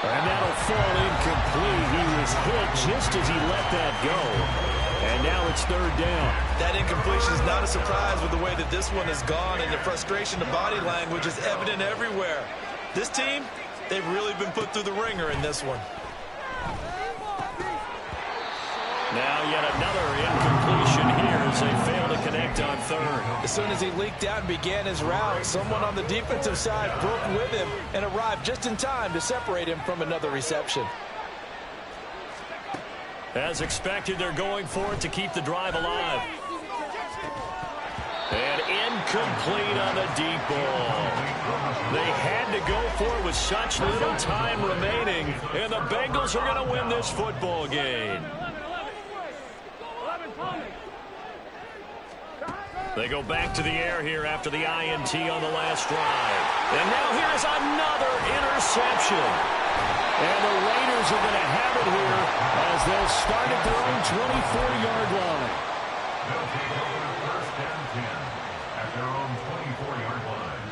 Speaker 1: And that'll fall incomplete. He was hit just as he let that go. And now it's 3rd down.
Speaker 2: That incompletion is not a surprise with the way that this one has gone, and the frustration, the body language is evident everywhere. This team, they've really been put through the ringer in this one.
Speaker 1: Now yet another incompletion here as they fail to connect on 3rd.
Speaker 3: As soon as he leaked out and began his route, someone on the defensive side broke with him and arrived just in time to separate him from another reception.
Speaker 1: As expected, they're going for it to keep the drive alive. And incomplete on the deep ball. They had to go for it with such little time remaining, and the Bengals are going to win this football game. They go back to the air here after the INT on the last drive. And now here's another interception. And the Raiders are going to have it here as they'll start at their own 24-yard line.
Speaker 5: They'll take over 1st and 10 at their own 24-yard line.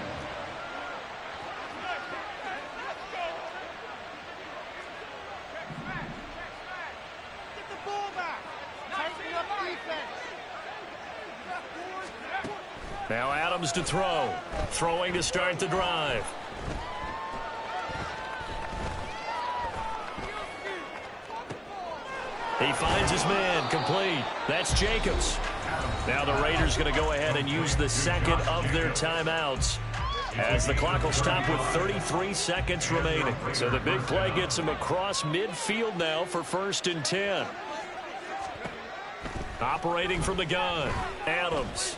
Speaker 7: Get the ball back. Tighten up defense.
Speaker 1: Now Adams to throw. Throwing to start the drive. He finds his man, complete. That's Jacobs. Now the Raiders going to go ahead and use the 2nd of their timeouts as the clock will stop with 33 seconds remaining. So the big play gets him across midfield now for 1st and 10. Operating from the gun, Adams.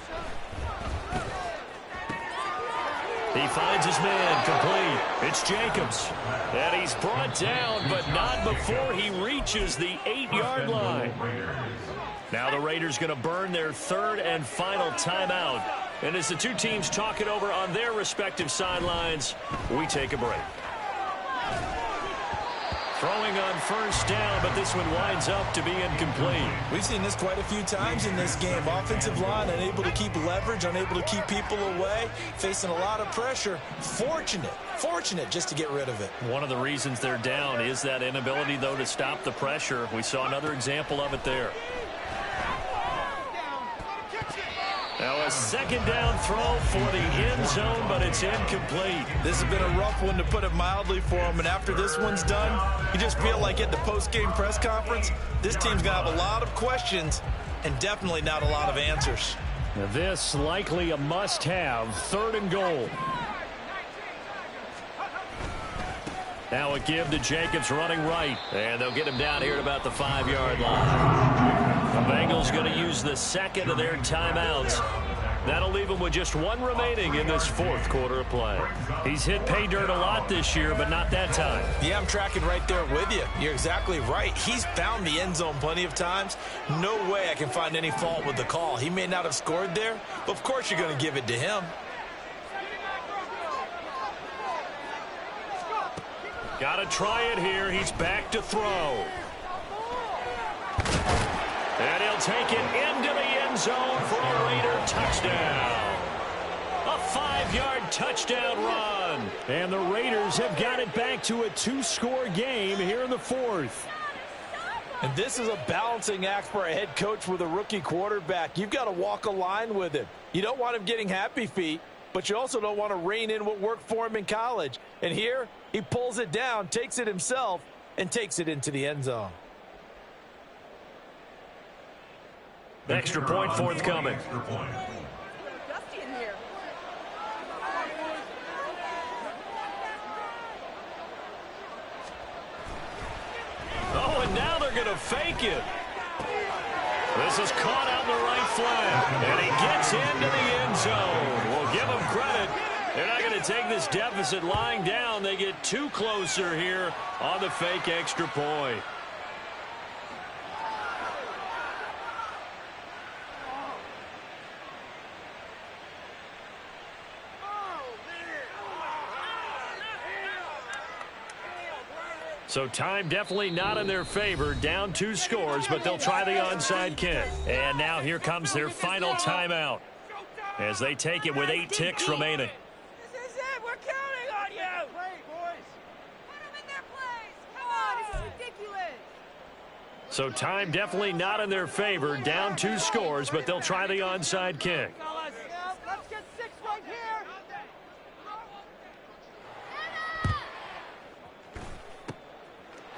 Speaker 1: He finds his man, complete. It's Jacobs. And he's brought down, but not before he reaches the 8-yard line. Now the Raiders going to burn their 3rd and final timeout. And as the two teams talk it over on their respective sidelines, we take a break. Throwing on 1st down, but this one winds up to be incomplete.
Speaker 2: We've seen this quite a few times in this game. Offensive line unable to keep leverage, unable to keep people away, facing a lot of pressure. Fortunate just to get rid of it.
Speaker 1: One of the reasons they're down is that inability, though, to stop the pressure. We saw another example of it there. Now a 2nd down throw for the end zone, but it's incomplete.
Speaker 2: This has been a rough one, to put it mildly, for him. And after this one's done, you just feel like at the post-game press conference, this team's going to have a lot of questions and definitely not a lot of answers.
Speaker 1: Now this likely a must-have, 3rd and goal. Now a give to Jacobs running right. And they'll get him down here at about the 5-yard line. The Bengals going to use the 2nd of their timeouts. That'll leave him with just 1 remaining in this 4th quarter of play. He's hit pay dirt a lot this year, but not that time.
Speaker 2: Yeah, I'm tracking right there with you. You're exactly right. He's found the end zone plenty of times. No way I can find any fault with the call. He may not have scored there, but of course you're going to give it to him.
Speaker 1: Got to try it here. He's back to throw. And he'll take it into the end zone for a Raider touchdown. A 5-yard touchdown run. And the Raiders have got it back to a 2-score game here in the 4th.
Speaker 3: And this is a balancing act for a head coach with a rookie quarterback. You've got to walk a line with him. You don't want him getting happy feet, but you also don't want to rein in what worked for him in college. And here, he pulls it down, takes it himself, and takes it into the end zone.
Speaker 1: Extra point forthcoming.
Speaker 8: Dusty in here.
Speaker 1: Oh, and now they're going to fake it. This is caught on the right flank, and he gets into the end zone. We'll give him credit. They're not going to take this deficit lying down. They get too closer here on the fake extra point. So time definitely not in their favor. Down 2 scores, but they'll try the onside kick. And now here comes their final timeout as they take it with 8 ticks remaining.
Speaker 7: This is it. We're counting on you. Play, boys.
Speaker 8: Put them in their place. Come on, this is ridiculous.
Speaker 1: So time definitely not in their favor. Down 2 scores, but they'll try the onside kick.
Speaker 7: Let's get 6 right here.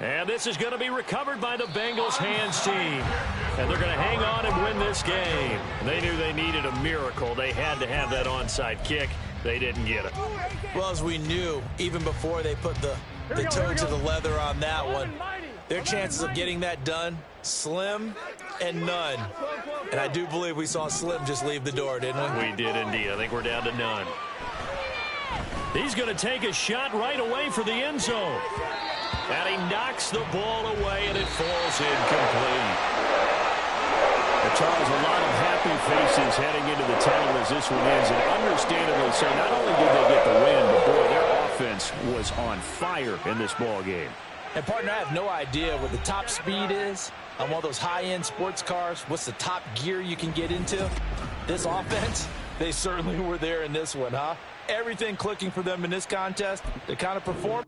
Speaker 1: And this is going to be recovered by the Bengals hands team. And they're going to hang on and win this game. They knew they needed a miracle. They had to have that onside kick. They didn't get it.
Speaker 2: Well, as we knew, even before they put the toe to the leather on that one, their chances of getting that done, slim and none. And I do believe we saw Slim just leave the door, didn't we?
Speaker 1: We did indeed. I think we're down to none. He's going to take a shot right away for the end zone. And he knocks the ball away, and it falls incomplete. But Charles, a lot of happy faces heading into the tunnel as this one ends. And understandably so, not only did they get the win, but boy, their offense was on fire in this ball game.
Speaker 3: And, partner, I have no idea what the top speed is on one of those high-end sports cars. What's the top gear you can get into? This offense, they certainly were there in this one, huh? Everything clicking for them in this contest. They kind of performed.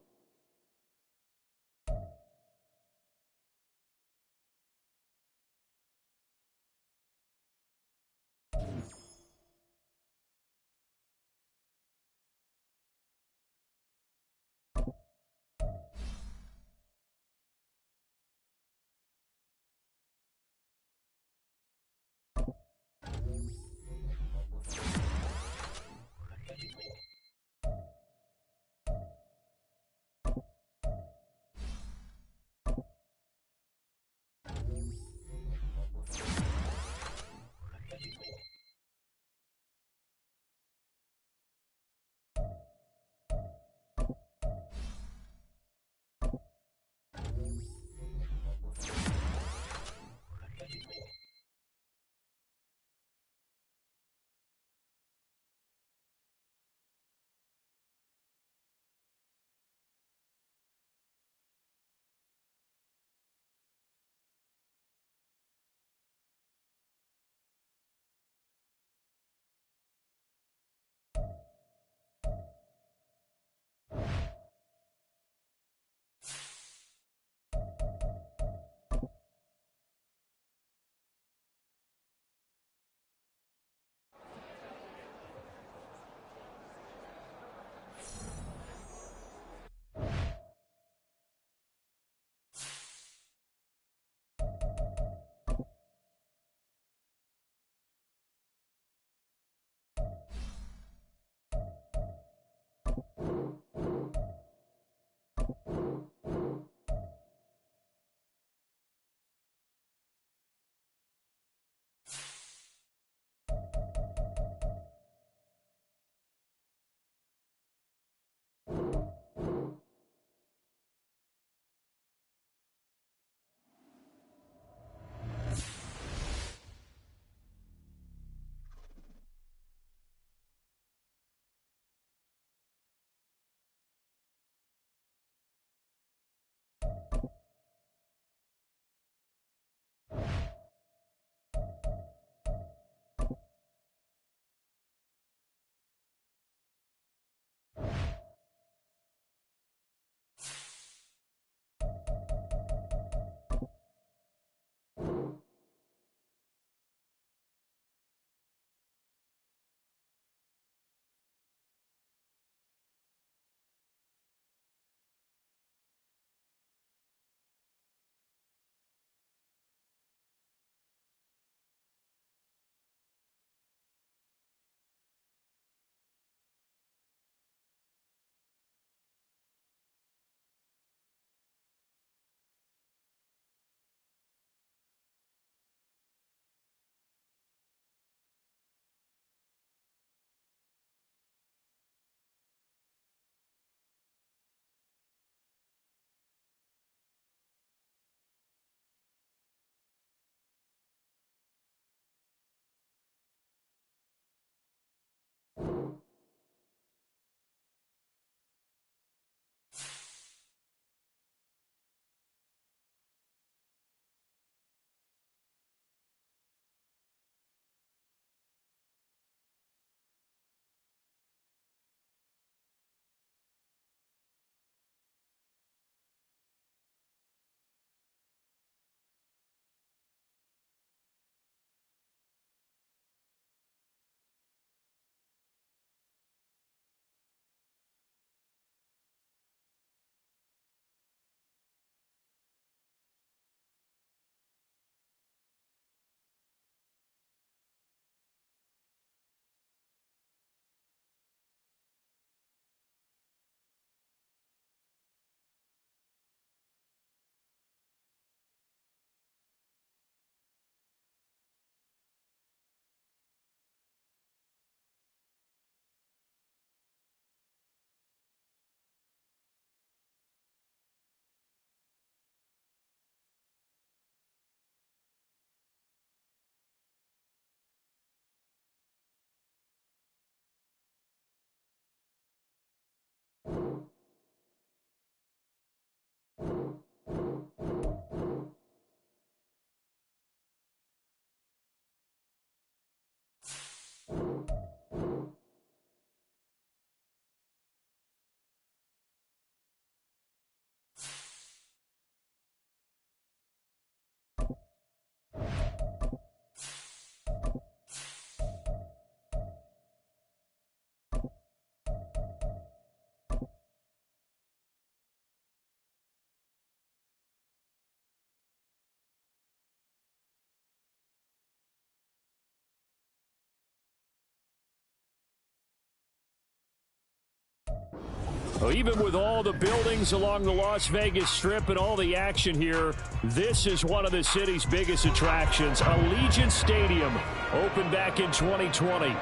Speaker 1: Well, even with all the buildings along the Las Vegas Strip and all the action here, this is one of the city's biggest attractions. Allegiant Stadium opened back in 2020.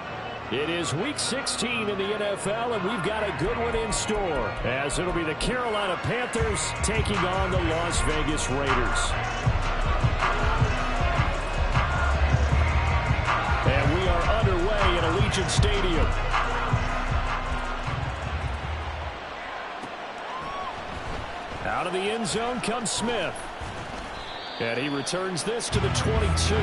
Speaker 1: It is Week 16 in the NFL, and we've got a good one in store, as it'll be the Carolina Panthers taking on the Las Vegas Raiders. And we are underway at Allegiant Stadium. Out of the end zone comes Smith. And he returns this to the 22.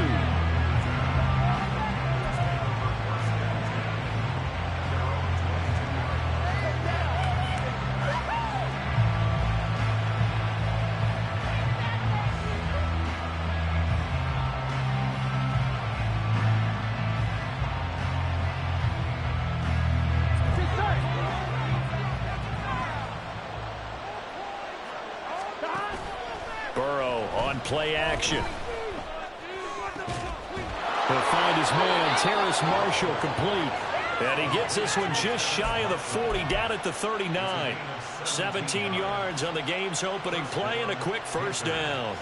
Speaker 1: Play action. He'll find his man, Terrace Marshall, complete. And he gets this one just shy of the 40, down at the 39. 17 yards on the game's opening play and a quick first down.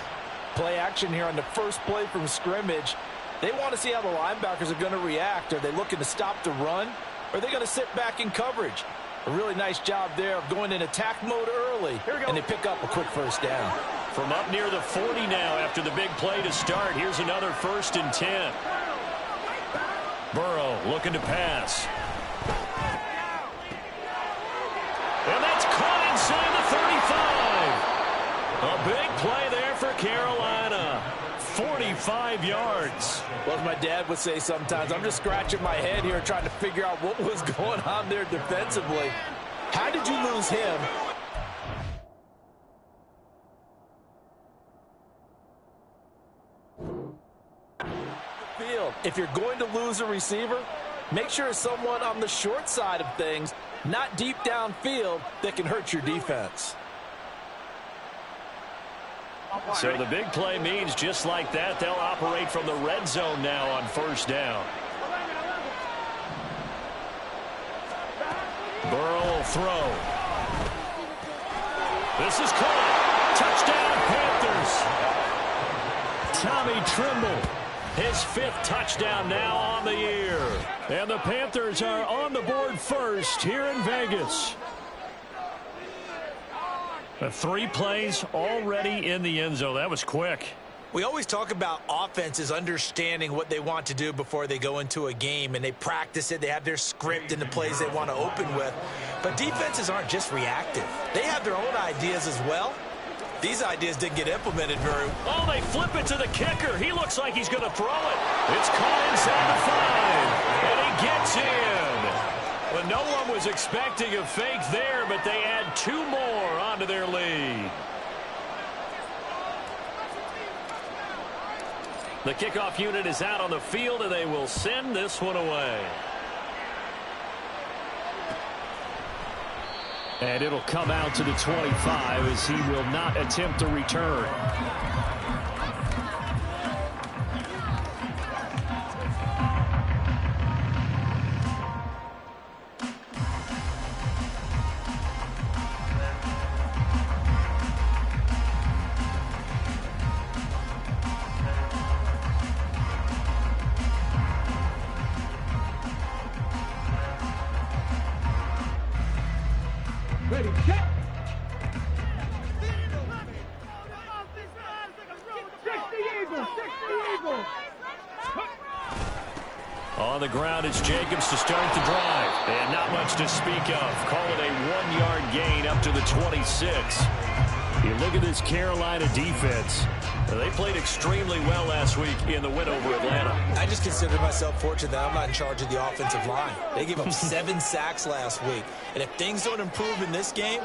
Speaker 3: Play action here on the first play from scrimmage. They want to see how the linebackers are going to react. Are they looking to stop the run? Or are they going to sit back in coverage? A really nice job there of going in attack mode early. And they pick up a quick first down.
Speaker 1: From up near the 40 now after the big play to start. Here's another 1st and 10. Burrow looking to pass. And that's caught inside the 35. A big play there for Carolina. 45 yards.
Speaker 3: Well, as my dad would say sometimes, I'm just scratching my head here trying to figure out what was going on there defensively. How did you lose him? If you're going to lose a receiver, make sure it's someone on the short side of things, not deep downfield, that can hurt your defense.
Speaker 1: So the big play means just like that, they'll operate from the red zone now on first down. Burrow will throw. This is caught. Touchdown, Panthers. Tommy Tremble. His 5th touchdown now on the year. And the Panthers are on the board first here in Vegas. 3 plays already in the end zone. That was quick.
Speaker 2: We always talk about offenses understanding what they want to do before they go into a game, and they practice it. They have their script and the plays they want to open with. But defenses aren't just reactive. They have their own ideas as well. These ideas didn't get implemented very well.
Speaker 1: Oh, they flip it to the kicker. He looks like he's going to throw it. It's caught inside the 5, and he gets in. Well, no one was expecting a fake there, but they add 2 more onto their lead. The kickoff unit is out on the field, and they will send this one away. And it'll come out to the 25 as he will not attempt to return.
Speaker 4: Ready, get!
Speaker 1: On the ground, it's Jacobs to start the drive. And not much to speak of. Call it a 1-yard gain up to the 26. You look at this Carolina defense. They played extremely well last week in the win over Atlanta.
Speaker 2: I just consider myself fortunate that I'm not in charge of the offensive line. They gave up 7 sacks last week. And if things don't improve in this game,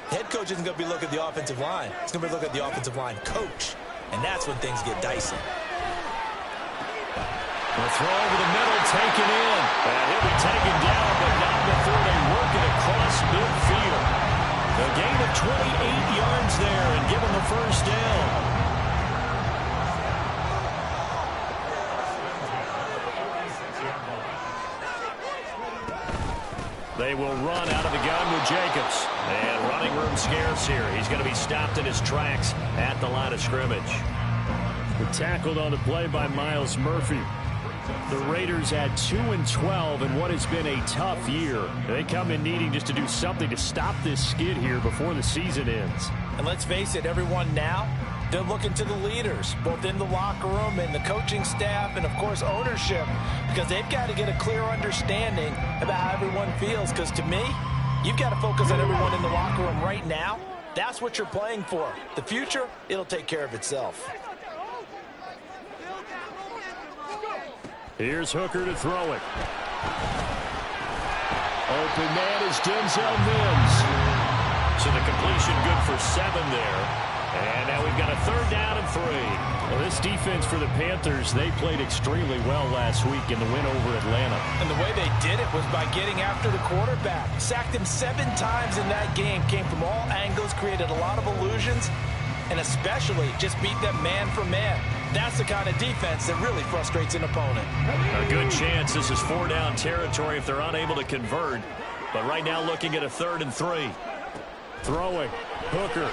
Speaker 2: the head coach isn't going to be looking at the offensive line. He's going to be looking at the offensive line coach. And that's when things get dicey.
Speaker 1: The throw over the middle, taken in. And he'll be taken down, but not before they work it across midfield. A gain of 28 yards there and give him the first down. They will run out of the gun with Jacobs. And running room scarce here. He's going to be stopped in his tracks at the line of scrimmage. Tackled on the play by Myles Murphy. The Raiders at 2-12 in what has been a tough year. They come in needing just to do something to stop this skid here before the season ends.
Speaker 3: And let's face it, everyone now, they're looking to the leaders, both in the locker room and the coaching staff and, of course, ownership, because they've got to get a clear understanding about how everyone feels. Because to me, you've got to focus on everyone in the locker room right now. That's what you're playing for. The future, it'll take care of itself.
Speaker 1: Here's Hooker to throw it. Open man is Denzel Mims. So the completion good for 7 there. And now we've got a 3rd down and 3. Well, this defense for the Panthers, they played extremely well last week in the win over Atlanta.
Speaker 3: And the way they did it was by getting after the quarterback. Sacked him 7 times in that game. Came from all angles, created a lot of illusions, and especially just beat them man for man. That's the kind of defense that really frustrates an opponent.
Speaker 1: A good chance this is 4-down territory if they're unable to convert. But right now looking at a 3rd and 3. Throwing. Hooker.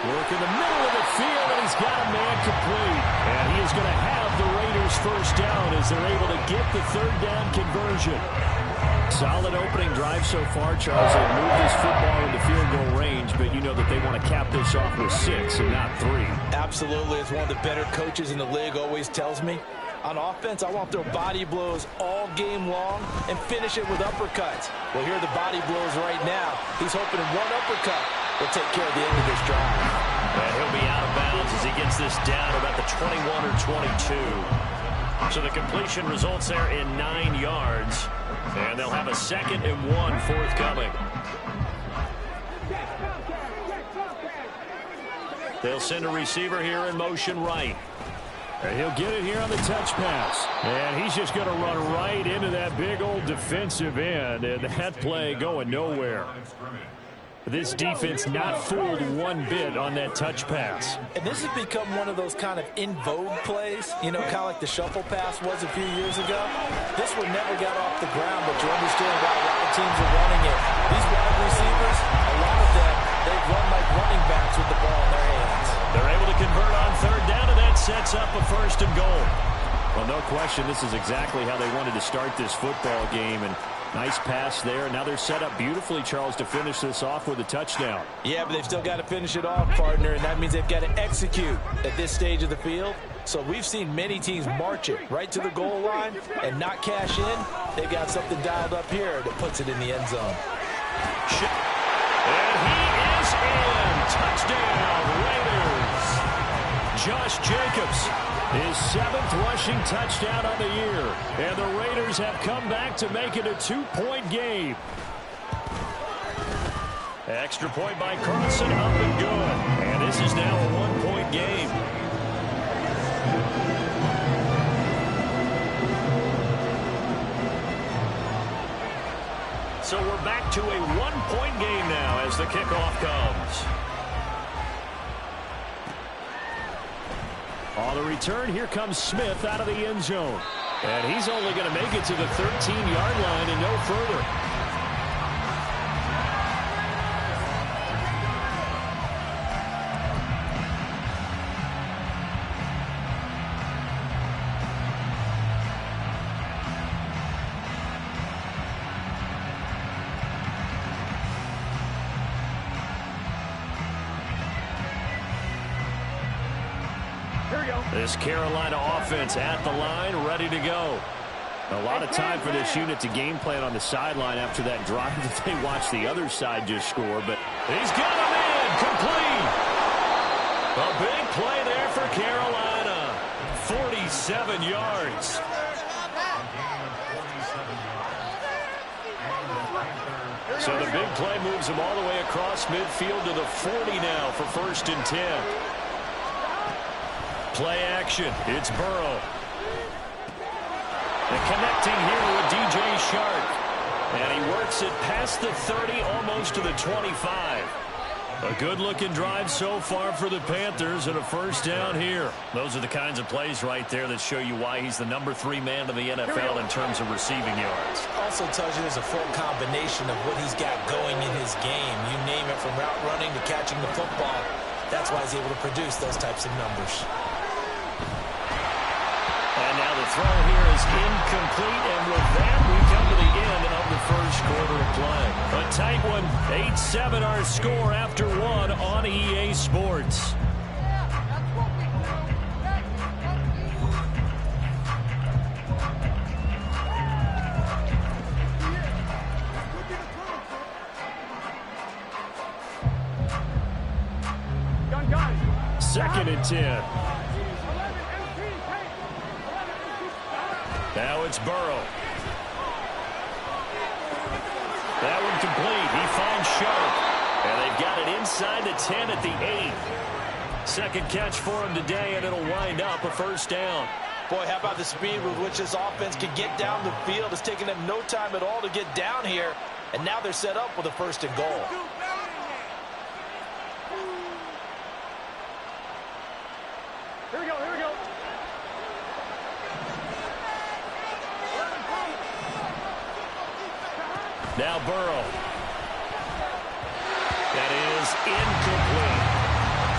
Speaker 1: Work in the middle of the field, and he's got a man complete. And he is going to have the Raiders 1st down as they're able to get the 3rd down conversion. Solid opening drive so far, Charles. They moved this football into field goal range, but you know that they want to cap this off with 6 and not 3.
Speaker 3: Absolutely. As one of the better coaches in the league always tells me, on offense, I want to throw body blows all game long and finish it with uppercuts. Well, here are the body blows right now. He's hoping in one uppercut will take care of the end of this drive.
Speaker 1: And he'll be out of bounds as he gets this down about the 21 or 22. So the completion results there in 9 yards. And they'll have a 2nd and 1 forthcoming. They'll send a receiver here in motion right. And he'll get it here on the touch pass. And he's just going to run right into that big old defensive end. And that play going nowhere. This defense not fooled one bit on that touch pass.
Speaker 3: And this has become one of those kind of in vogue plays, you know, kind of like the shuffle pass was a few years ago. This one never got off the ground, but you understand why a lot of teams are running it. These wide receivers, a lot of them, they've run like running backs with the ball in their hands.
Speaker 1: They're able to convert on 3rd down, and that sets up a 1st and goal. Well, no question, this is exactly how they wanted to start this football game, and nice pass there. Now they're set up beautifully, Charles, to finish this off with a touchdown.
Speaker 3: Yeah, but they've still got to finish it off, partner, and that means they've got to execute at this stage of the field. So we've seen many teams march it right to the goal line and not cash in. They've got something dialed up here that puts it in the end zone.
Speaker 1: And he is in. Touchdown, Raiders. Josh Jacobs, his 7th rushing touchdown on the year. And the Raiders have come back to make it a 2-point game. Extra point by Carlson, up and good. And this is now a 1-point game. So we're back to a 1-point game now as the kickoff comes. On the return, here comes Smith out of the end zone. And he's only going to make it to the 13-yard line and no further. This Carolina offense at the line, ready to go. A lot of time for this unit to game plan on the sideline after that drive that they watched the other side just score. But he's got him in, complete. A big play there for Carolina. 47 yards. So the big play moves him all the way across midfield to the 40 now for 1st and 10. Play action. It's Burrow. And connecting here with DJ Shark. And he works it past the 30, almost to the 25. A good-looking drive so far for the Panthers and a first down here. Those are the kinds of plays right there that show you why he's the #3 man in the NFL in terms of receiving yards.
Speaker 2: Also tells you there's a full combination of what he's got going in his game. You name it, from route running to catching the football. That's why he's able to produce those types of numbers.
Speaker 1: And now the throw here is incomplete, and with that, we come to the end of the first quarter of play. A tight one, 8-7 our score after one on EA Sports. Second and 10. Now it's Burrow. That one complete. He finds Sharp. And they've got it inside the 10 at the 8. Second catch for him today, and it'll wind up a first down.
Speaker 3: Boy, how about the speed with which this offense can get down the field? It's taken them no time at all to get down here. And now they're set up with a first and goal.
Speaker 4: Here we go, here we go.
Speaker 1: Now Burrow. That is incomplete.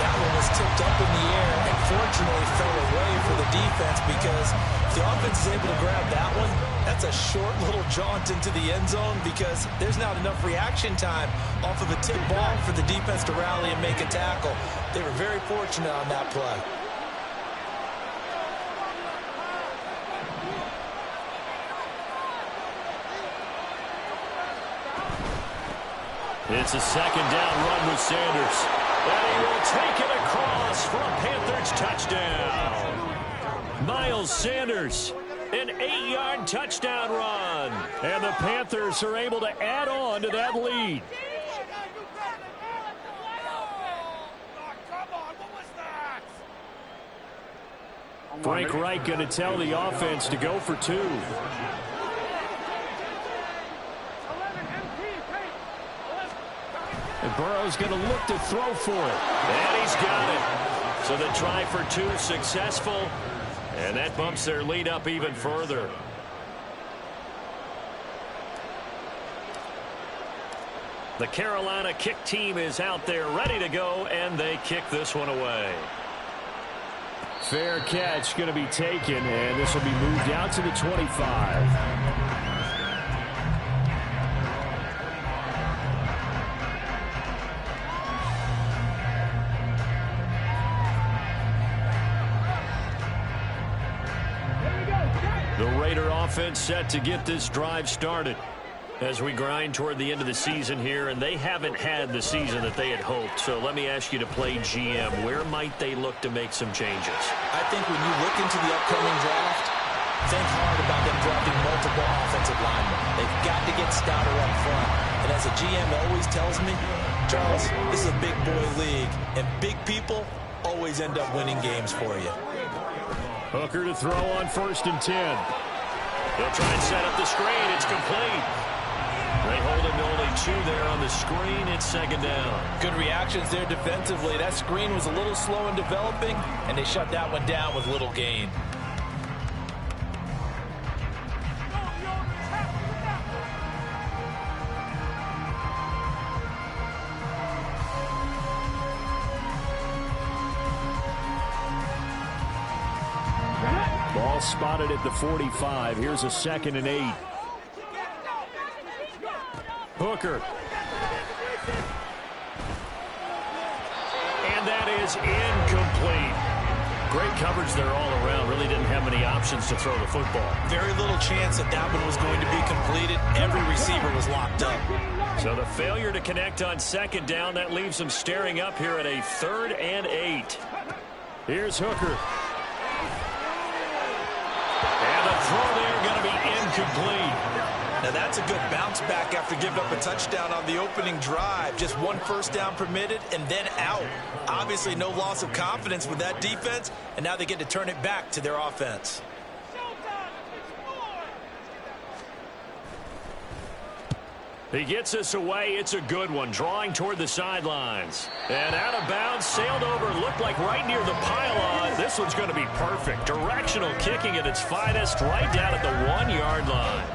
Speaker 2: That one was tipped up in the air and fortunately fell away for the defense, because if the offense is able to grab that one, that's a short little jaunt into the end zone, because there's not enough reaction time off of a tip ball for the defense to rally and make a tackle. They were very fortunate on that play.
Speaker 1: It's a second down run with Sanders. And he will take it across for a Panthers touchdown. Miles Sanders, an 8-yard touchdown run. And the Panthers are able to add on to that lead. Frank Reich going to tell the offense to go for 2. And Burrow's going to look to throw for it. And he's got it. So the try for 2 successful. And that bumps their lead up even further. The Carolina kick team is out there ready to go, and they kick this one away. Fair catch going to be taken, and this will be moved out to the 25. The Raider offense set to get this drive started as we grind toward the end of the season here, and they haven't had the season that they had hoped. So let me ask you to play GM. Where might they look to make some changes?
Speaker 2: I think when you look into the upcoming draft, think hard about them drafting multiple offensive linemen. They've got to get stouter up front. And as a GM always tells me, Charles, this is a big boy league, and big people always end up winning games for you.
Speaker 1: Hooker to throw on 1st and 10. They'll try and set up the screen. It's complete. They hold him to only 2 there on the screen. It's second down.
Speaker 3: Good reactions there defensively. That screen was a little slow in developing, and they shut that one down with little gain.
Speaker 1: Ball spotted at the 45. Here's a 2nd and 8. Hooker. And that is incomplete. Great coverage there all around. Really didn't have many options to throw the football.
Speaker 2: Very little chance that that one was going to be completed. Every receiver was locked up.
Speaker 1: So the failure to connect on 2nd down, that leaves them staring up here at a 3rd and 8. Here's Hooker. And the throw there going to be incomplete.
Speaker 2: Now that's a good bounce back after giving up a touchdown on the opening drive. Just 1 first down permitted and then out. Obviously no loss of confidence with that defense, and now they get to turn it back to their offense.
Speaker 1: He gets us away. It's a good one, drawing toward the sidelines. And out of bounds, sailed over, looked like right near the pylon. This one's going to be perfect. Directional kicking at its finest, right down at the 1-yard line.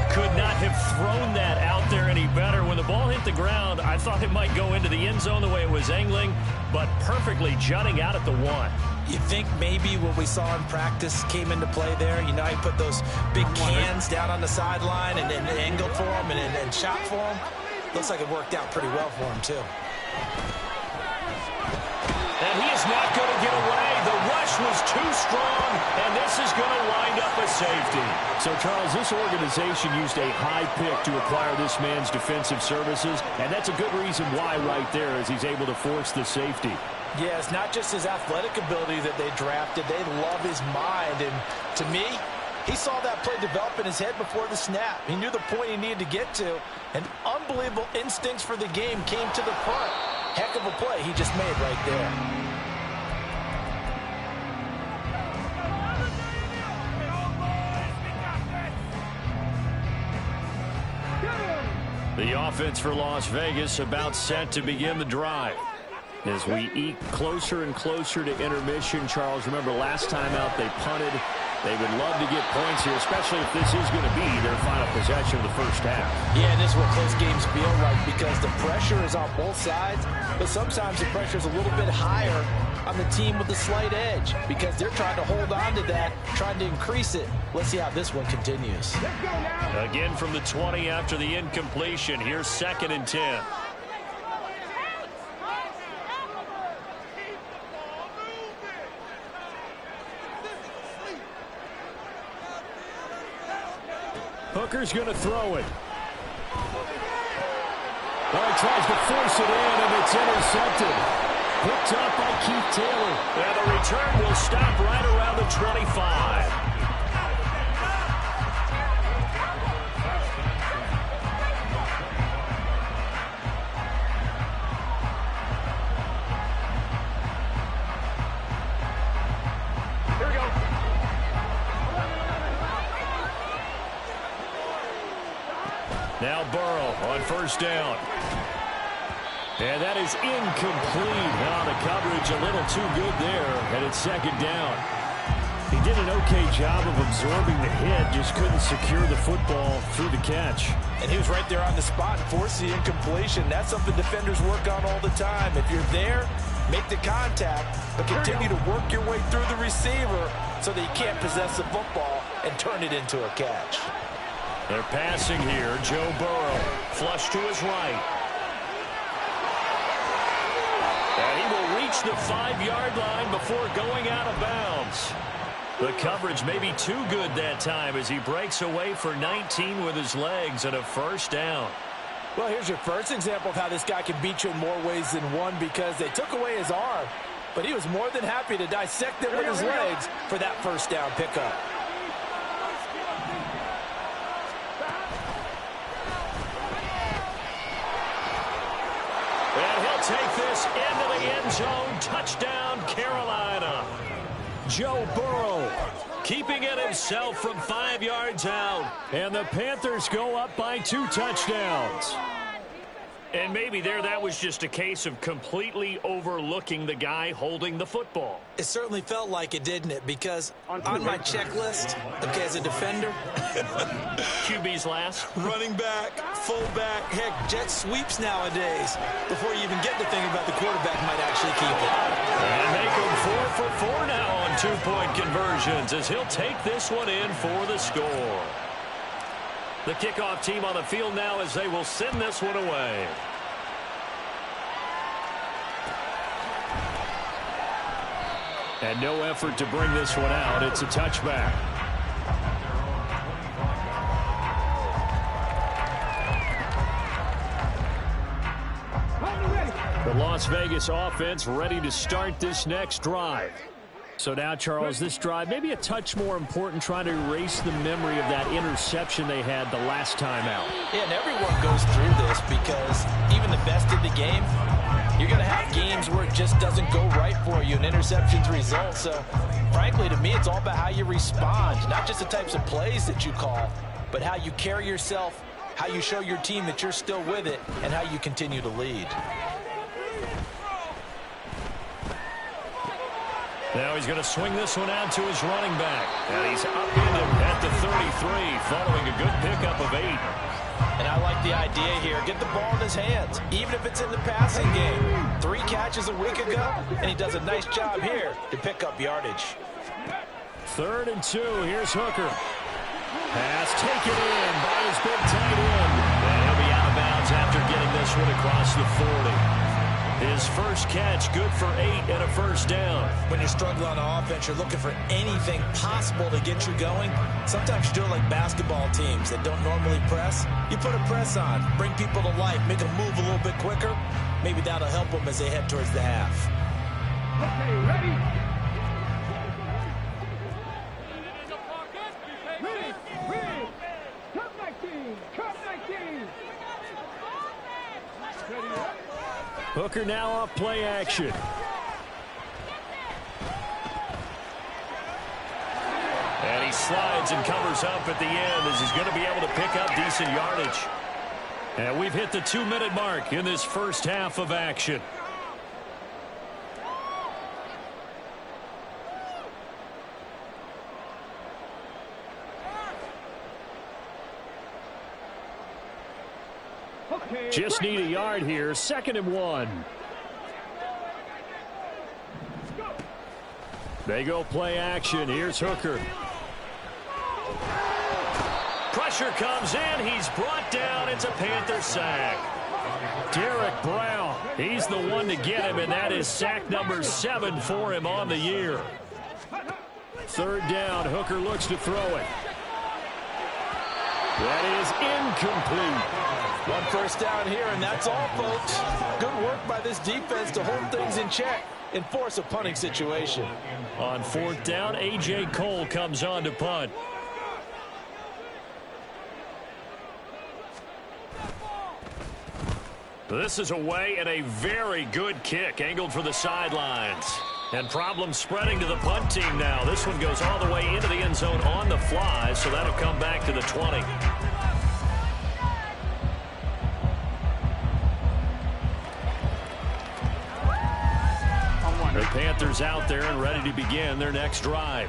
Speaker 1: Could not have thrown that out there any better. When the ball hit the ground, I thought it might go into the end zone the way it was angling, but perfectly jutting out at the 1.
Speaker 2: You think maybe what we saw in practice came into play there? You know, he put those big cans down on the sideline and angled for him and shot for him. Looks like it worked out pretty well for him, too.
Speaker 1: And he is not going to get away. The rush was too strong, and this is going to wind up a safety. So, Charles, this organization used a high pick to acquire this man's defensive services, and that's a good reason why right there, as he's able to force the safety.
Speaker 3: Yeah, it's not just his athletic ability that they drafted. They love his mind. And to me, he saw that play develop in his head before the snap. He knew the point he needed to get to. And unbelievable instincts for the game came to the front. Heck of a play he just made right there.
Speaker 1: The offense for Las Vegas about set to begin the drive. As we eke closer and closer to intermission, Charles, remember last time out they punted. They would love to get points here, especially if this is going to be their final possession of the first half.
Speaker 3: Yeah, and this is what close games feel like because the pressure is on both sides, but sometimes the pressure is a little bit higher on the team with the slight edge because they're trying to hold on to that, trying to increase it. Let's see how this one continues.
Speaker 1: Again from the 20 after the incompletion. Here's 2nd and 10. Hooker's going to throw it. Well, he tries to force it in, and it's intercepted. Picked up by Keith Taylor. And the return will stop right around the 25. Now Burrow on 1st down. And that is incomplete. Now the coverage a little too good there, and it's 2nd down. He did an okay job of absorbing the hit, just couldn't secure the football through the catch.
Speaker 3: And he was right there on the spot and forced the incompletion. That's something defenders work on all the time. If you're there, make the contact, but continue to work your way through the receiver so that you can't possess the football and turn it into a catch.
Speaker 1: They're passing here. Joe Burrow, flush to his right. And he will reach the 5-yard line before going out of bounds. The coverage may be too good that time as he breaks away for 19 with his legs and a 1st down.
Speaker 3: Well, here's your first example of how this guy can beat you in more ways than one because they took away his arm, but he was more than happy to dissect it with his legs for that 1st down pickup.
Speaker 1: And he'll take this into the end zone. Touchdown, Carolina. Joe Burrow keeping it himself from 5 yards out. And the Panthers go up by 2 touchdowns. And maybe that was just a case of completely overlooking the guy holding the football.
Speaker 2: It certainly felt like it, didn't it? Because on my checklist, okay, as a defender,
Speaker 1: QB's last.
Speaker 2: running back, fullback, heck, jet sweeps nowadays. Before you even get to thinking about the quarterback might actually keep it.
Speaker 1: And make him 4 for 4 now on 2-point conversions as he'll take this one in for the score. The kickoff team on the field now as they will send this one away. And no effort to bring this one out. It's a touchback. The Las Vegas offense ready to start this next drive. So now, Charles, this drive maybe a touch more important, trying to erase the memory of that interception they had the last time out.
Speaker 3: Yeah, and everyone goes through this because even the best in the game, you're going to have games where it just doesn't go right for you, and interceptions result. So, frankly, to me, it's all about how you respond, not just the types of plays that you call, but how you carry yourself
Speaker 2: how you show your team that you're still with it, and how you continue to lead.
Speaker 1: Now he's going to swing this one out to his running back. And he's upended at the 33, following a good pickup of 8.
Speaker 2: And I like the idea here. Get the ball in his hands, even if it's in the passing game. 3 catches a week ago, and he does a nice job here to pick up yardage.
Speaker 1: 3rd and 2. Here's Hooker. Pass taken in by his big tight end. And he'll be out of bounds after getting this one across the 40. His first catch, good for 8 and a first down.
Speaker 2: When you're struggling on offense, you're looking for anything possible to get you going. Sometimes you do it like basketball teams that don't normally press. You put a press on, bring people to life, make them move a little bit quicker. Maybe that'll help them as they head towards the half.
Speaker 4: Okay, ready?
Speaker 1: Hooker now off play action. And he slides and covers up at the end as he's going to be able to pick up decent yardage. And we've hit the 2-minute mark in this first half of action. Just need a yard here. 2nd and 1. They go play action. Here's Hooker. Pressure comes in. He's brought down. It's a Panther sack. Derek Brown. He's the one to get him, and that is sack number 7 for him on the year. 3rd down. Hooker looks to throw it. That is incomplete.
Speaker 3: 1 first down here, and that's all, folks. Good work by this defense to hold things in check and force a punting situation.
Speaker 1: On 4th down, A.J. Cole comes on to punt. This is away and a very good kick, angled for the sidelines. And problems spreading to the punt team now. This one goes all the way into the end zone on the fly, so that'll come back to the 20. The Panthers out there and ready to begin their next drive.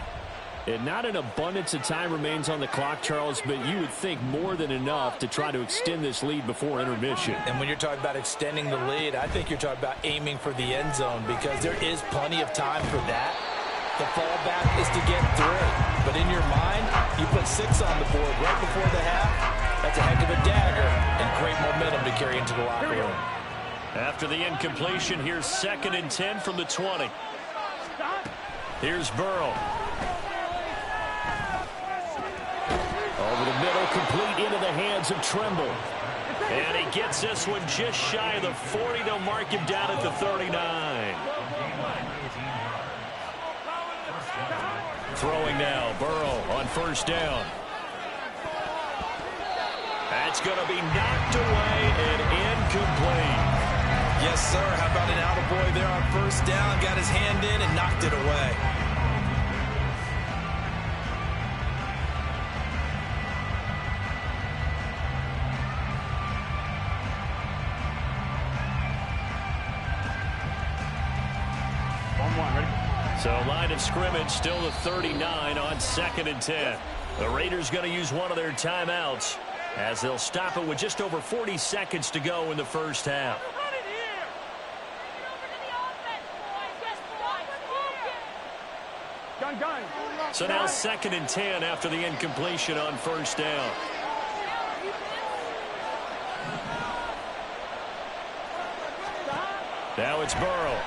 Speaker 1: And not an abundance of time remains on the clock, Charles, but you would think more than enough to try to extend this lead before intermission.
Speaker 2: And when you're talking about extending the lead, I think you're talking about aiming for the end zone because there is plenty of time for that. The fallback is to get 3. But in your mind, you put 6 on the board right before the half. That's a heck of a dagger and great momentum to carry into the locker room.
Speaker 1: After the incompletion, here's 2nd and 10 from the 20. Here's Burrow. Over the middle, complete into the hands of Trimble. And he gets this one just shy of the 40. They'll mark him down at the 39. Throwing now, Burrow on 1st down. That's going to be knocked away and incomplete.
Speaker 2: Yes, sir. How about an attaboy there on 1st down? Got his hand in and knocked it away.
Speaker 1: So line of scrimmage still the 39 on 2nd and 10. The Raiders going to use one of their timeouts as they'll stop it with just over 40 seconds to go in the first half. So now 2nd and 10 after the incompletion on 1st down. Now it's Burrow.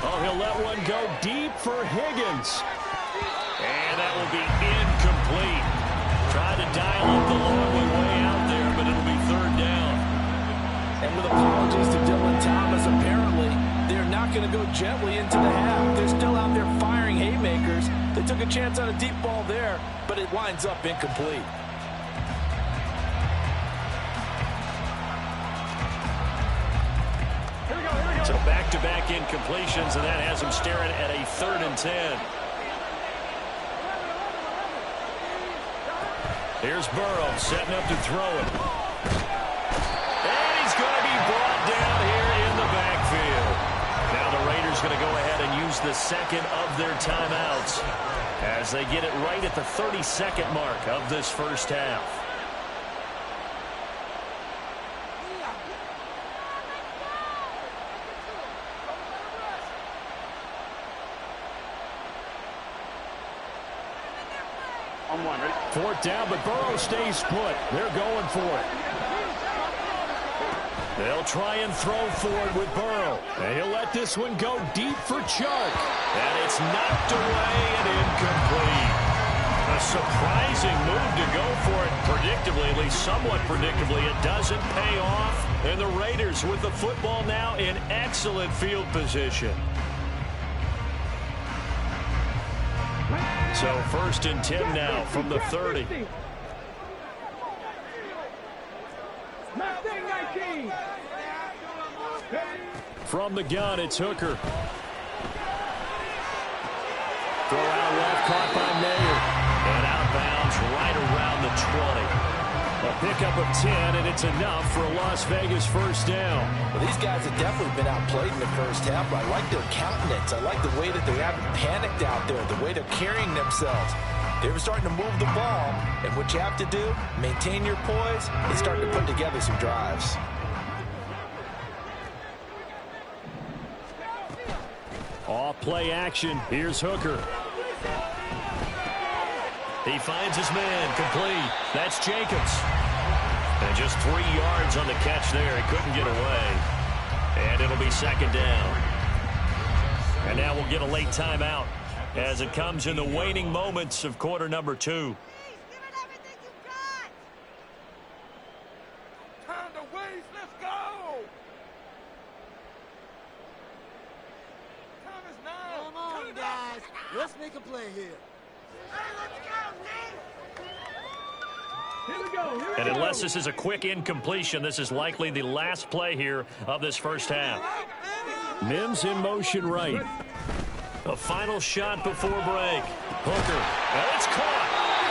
Speaker 1: Oh, he'll let one go deep for Higgins. And that will be incomplete. Tried to dial up the long way out there, but it'll be 3rd down.
Speaker 3: And with apologies to Dylan Thomas, apparently they're not going to go gently into the half. They're still out there firing haymakers. They took a chance on a deep ball there, but it winds up incomplete.
Speaker 1: So back-to-back incompletions, and that has him staring at a 3rd and 10. Here's Burrow setting up to throw it. And he's going to be brought down here in the backfield. Now the Raiders going to go ahead and use the second of their timeouts as they get it right at the 32nd mark of this first half.
Speaker 4: On one, ready?
Speaker 1: Fourth down, but Burrow stays put. They're going for it. They'll try and throw forward with Burrow. And he'll let this one go deep for Chark. And it's knocked away and incomplete. A surprising move to go for it predictably, at least somewhat predictably. It doesn't pay off. And the Raiders with the football now in excellent field position. So 1st and 10 now from the 30. From the gun, it's Hooker. Throw out left, caught by Mayer. And outbounds right around the 20. A pickup of 10, and it's enough for a Las Vegas first down.
Speaker 3: Well, these guys have definitely been outplayed in the first half, but I like their countenance. I like the way that they haven't panicked out there, the way they're carrying themselves. They were starting to move the ball, and what you have to do, maintain your poise, and start to put together some drives.
Speaker 1: Off play action. Here's Hooker. He finds his man, complete. That's Jacobs. And just 3 yards on the catch there. He couldn't get away. And it'll be second down. And now we'll get a late timeout as it comes in the waning moments of quarter number 2.
Speaker 8: Give it everything you got.
Speaker 7: Time to waste. Let's go. Time is now.
Speaker 9: Come on, guys. Let's make a play here.
Speaker 7: Hey, let's go, team.
Speaker 4: Here we go. Here we
Speaker 1: And
Speaker 4: go.
Speaker 1: unless this is a quick incompletion, this is likely the last play here of this first half. Mims in motion right. A final shot before break. Hooker. And it's caught.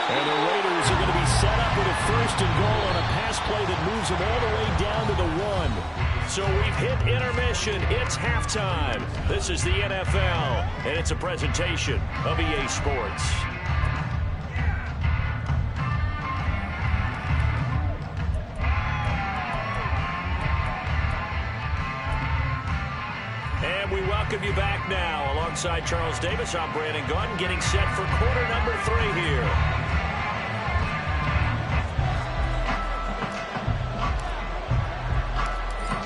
Speaker 1: And the Raiders are going to be set up with a 1st and goal on a pass play that moves them all the way down to the 1. So we've hit intermission. It's halftime. This is the NFL, and it's a presentation of EA Sports. And we welcome you back now. Alongside Charles Davis, I'm Brandon Gaudin, getting set for quarter number 3 here.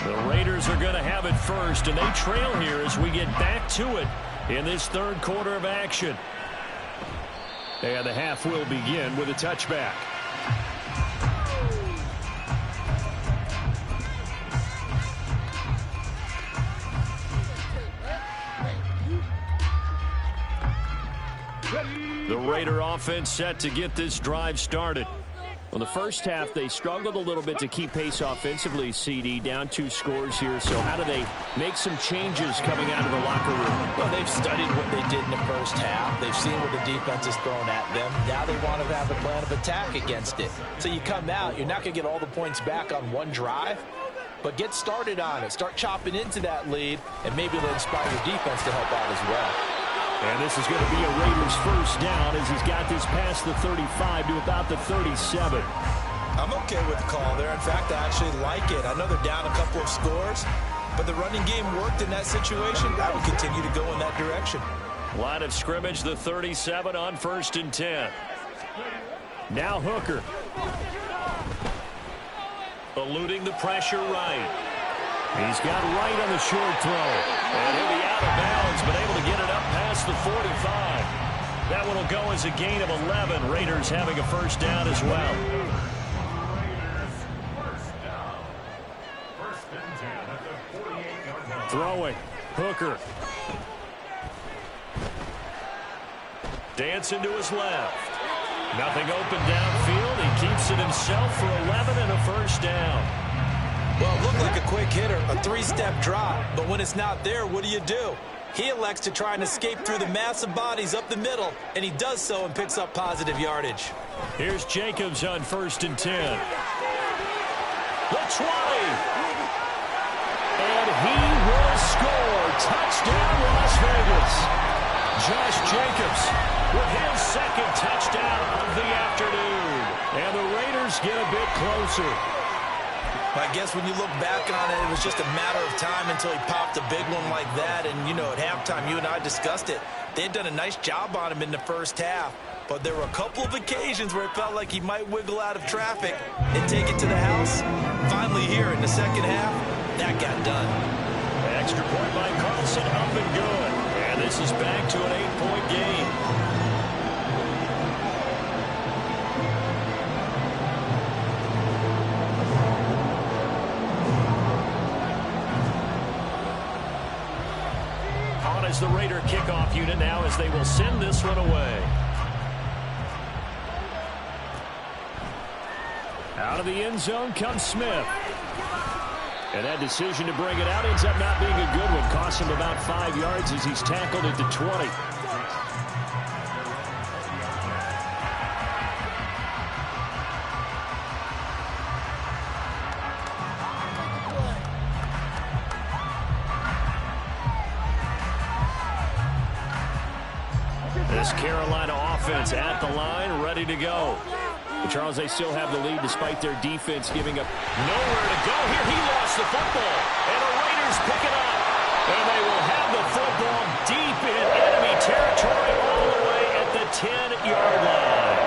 Speaker 1: The Raiders are going to have it first, and they trail here as we get back to it in this 3rd quarter of action. And the half will begin with a touchback. The Raider offense set to get this drive started. Well, the first half, they struggled a little bit to keep pace offensively, CD, down 2 scores here. So how do they make some changes coming out of the locker room?
Speaker 3: Well, they've studied what they did in the first half. They've seen what the defense has thrown at them. Now they want to have a plan of attack against it. So you come out, you're not going to get all the points back on one drive, but get started on it. Start chopping into that lead, and maybe it'll inspire your defense to help out as well.
Speaker 1: And this is going to be a Raiders first down as he's got this past the 35 to about the 37.
Speaker 2: I'm okay with the call there. In fact, I actually like it. I know they're down a couple of scores, but the running game worked in that situation. I would continue to go in that direction.
Speaker 1: Line of scrimmage, the 37 on 1st and 10. Now Hooker. Eluding the pressure right. He's got right on the short throw. And he'll be out of bounds, but able to get it up past the 45. That one will go as a gain of 11. Raiders having a first down as well. Throwing. Hooker. Dancing to his left. Nothing open downfield. He keeps it himself for 11 and a first down.
Speaker 2: Well, it looked like a quick hitter, a 3-step drop, but when it's not there, what do? He elects to try and escape through the massive bodies up the middle, and he does so and picks up positive yardage.
Speaker 1: Here's Jacobs on 1st and 10. The 20. And he will score. Touchdown, Las Vegas. Josh Jacobs with his second touchdown of the afternoon. And the Raiders get a bit closer.
Speaker 2: I guess when you look back on it, it was just a matter of time until he popped a big one like that. And, you know, at halftime, you and I discussed it. They had done a nice job on him in the first half. But there were a couple of occasions where it felt like he might wiggle out of traffic and take it to the house. Finally here in the second half, that got done.
Speaker 1: Extra point by Carlson, up and good. And this is back to an 8-point game. On as the Raider kickoff unit now as they will send this one away. Out of the end zone comes Smith. And that decision to bring it out ends up not being a good one. Costs him about 5 yards as he's tackled at the 20. This Carolina offense at the line, ready to go. But Charles, they still have the lead despite their defense giving up nowhere to go here. He lost the football, and the Raiders pick it up. And they will have the football deep in enemy territory all the way at the 10-yard line.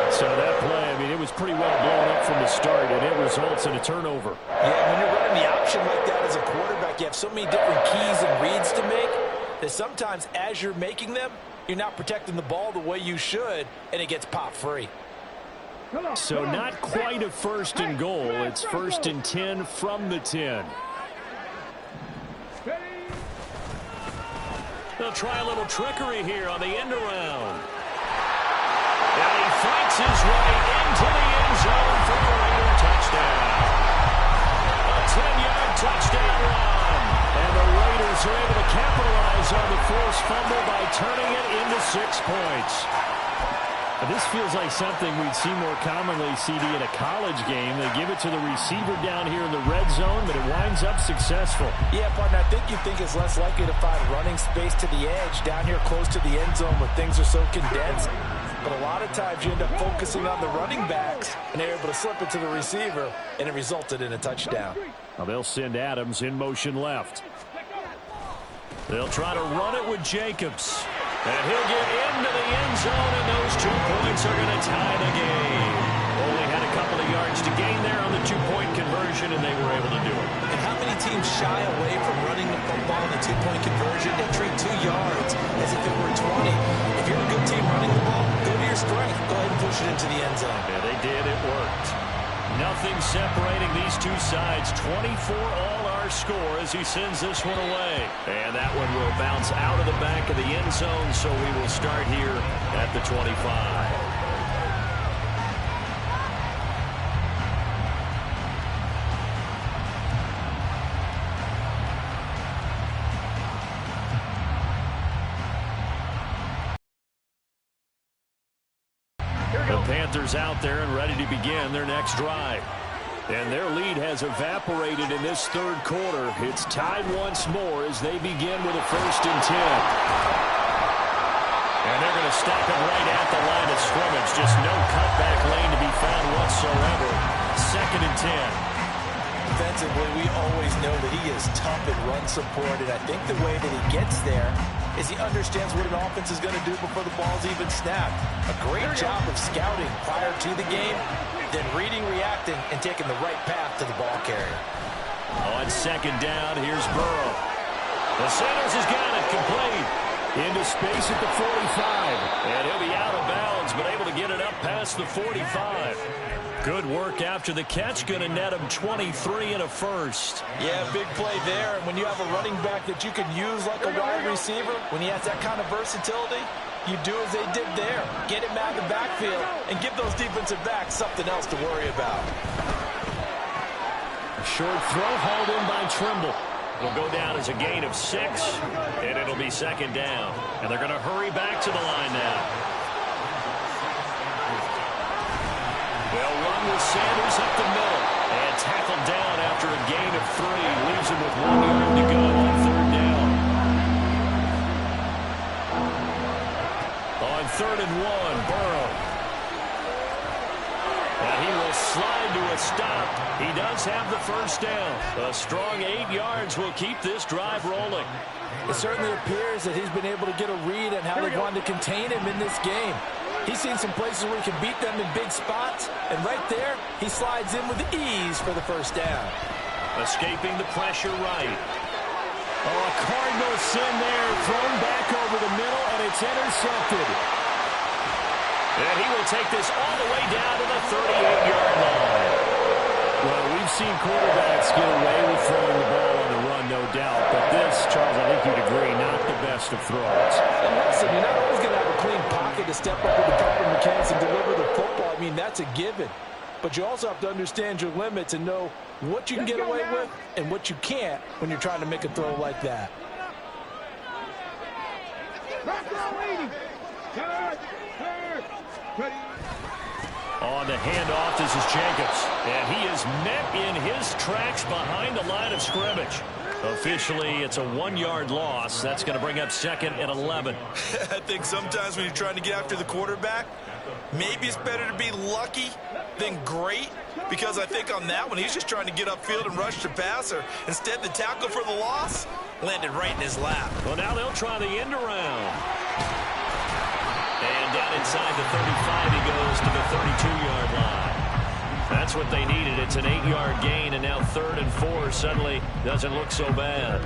Speaker 1: So that play, I mean, it was pretty well blown up from the start, and it results in a turnover.
Speaker 2: Yeah, when you're running the option like that as a quarterback, you have so many different keys and reads to make that sometimes as you're making them, you're not protecting the ball the way you should, and it gets popped free.
Speaker 1: So not quite a 1st and goal. It's 1st and 10 from the 10. They'll try a little trickery here on the end around. And he fights his way into the end zone for a Raider touchdown. A 10-yard touchdown run. And the Raiders are able to capitalize on the forced fumble by turning it into 6 points. This feels like something we'd see more commonly, CD, in a college game. They give it to the receiver down here in the red zone, but it winds up successful.
Speaker 3: Yeah, partner, I think you think it's less likely to find running space to the edge down here close to the end zone where things are so condensed. But a lot of times you end up focusing on the running backs, and they're able to slip it to the receiver, and it resulted in a touchdown.
Speaker 1: Now they'll send Adams in motion left. They'll try to run it with Jacobs. And he'll get into the end zone, and those 2 points are going to tie the game. Only had a couple of yards to gain there on the 2-point conversion, and they were able to do it.
Speaker 2: And how many teams shy away from running the football in the 2-point conversion? They treat 2 yards as if it were 20. If you're a good team running the ball, go to your strength. Go ahead and push it into the end zone.
Speaker 1: Yeah, they did. It worked. Nothing separating these two sides. 24 all our score as he sends this one away. And that one will bounce out of the back of the end zone, so we will start here at the 25. The Panthers out there and ready to begin their next drive. And their lead has evaporated in this third quarter. It's tied once more as they begin with a 1st and 10. And they're going to stack them right at the line of scrimmage. Just no cutback lane to be found whatsoever. 2nd and 10.
Speaker 3: Defensively, we always know that he is tough in run support, and I think the way that he gets there is he understands what an offense is going to do before the ball's even snapped. A great job of scouting prior to the game, then reading, reacting, and taking the right path to the ball carrier.
Speaker 1: On 2nd down, here's Burrow. The Sanders has got it complete. Into space at the 45. And he'll be out of bounds, but able to get it up past the 45. Good work after the catch. Going to net him 23 and a first.
Speaker 3: Yeah, big play there. And when you have a running back that you can use like a wide receiver, when he has that kind of versatility, you do as they did there. Get him out of the backfield and give those defensive backs something else to worry about.
Speaker 1: Short throw hauled in by Trimble. Will go down as a gain of 6, and it'll be 2nd down. And they're going to hurry back to the line now. They'll run with Sanders up the middle. And tackled down after a gain of 3. Leaves him with 1 yard to go on 3rd down. On 3rd and 1, Burrow. And he will slide to a stop. He does have the 1st down. A strong 8 yards will keep this drive rolling.
Speaker 3: It certainly appears that he's been able to get a read on how they wanted to contain him in this game. He's seen some places where he can beat them in big spots, and right there, he slides in with ease for the 1st down.
Speaker 1: Escaping the pressure right. Oh, a Cardinal sin there, thrown back over the middle, and it's intercepted. And he will take this all the way down to the 38-yard line. Well, we've seen quarterbacks get away with throwing the ball on the run, no doubt. But this, Charles, I think you'd agree, not the best of throws.
Speaker 3: And listen, you're not always going to have a clean pocket to step up with the proper mechanics and deliver the football. I mean, that's a given. But you also have to understand your limits and know what you can get away with and what you can't when you're trying to make a throw like that.
Speaker 1: On the handoff, this is Jacobs. And he is met in his tracks behind the line of scrimmage. Officially, it's a 1-yard loss. That's going to bring up 2nd and 11.
Speaker 2: I think sometimes when you're trying to get after the quarterback, maybe it's better to be lucky than great, because I think on that one, he's just trying to get upfield and rush the passer. Instead, the tackle for the loss landed right in his lap.
Speaker 1: Well, now they'll try the end around. And down inside the 35, he goes to the 32-yard line. That's what they needed. It's an 8-yard gain, and now 3rd and 4 suddenly doesn't look so bad.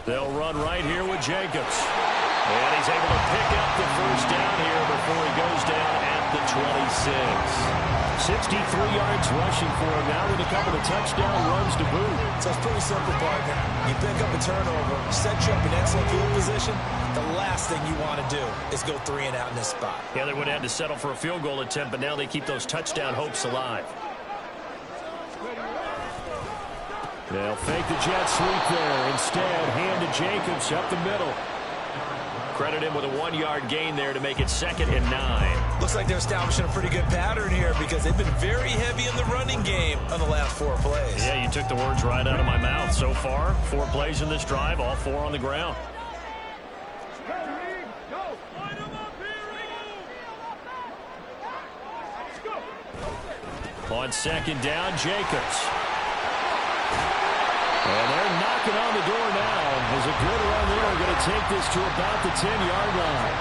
Speaker 1: They'll run right here with Jacobs. And he's able to pick up the 1st down here before he goes down at the 26. 63 yards rushing for him now with a couple of touchdown runs to boot.
Speaker 2: So it's pretty simple, partner. You pick up a turnover, set you up in excellent field position. The last thing you want to do is go 3 and out in this spot.
Speaker 1: Yeah, they would have had to settle for a field goal attempt, but now they keep those touchdown hopes alive. They'll fake the jet sweep there. Instead, hand to Jacobs up the middle. Credit him with a 1-yard gain there to make it 2nd and 9.
Speaker 2: Looks like they're establishing a pretty good pattern here because they've been very heavy in the running game on the last 4 plays.
Speaker 1: Yeah, you took the words right out of my mouth. So far, 4 plays in this drive, all 4 on the ground. On 2nd down, Jacobs. And they're knocking on the door now. There's a good run there. Going to take this to about the 10-yard line.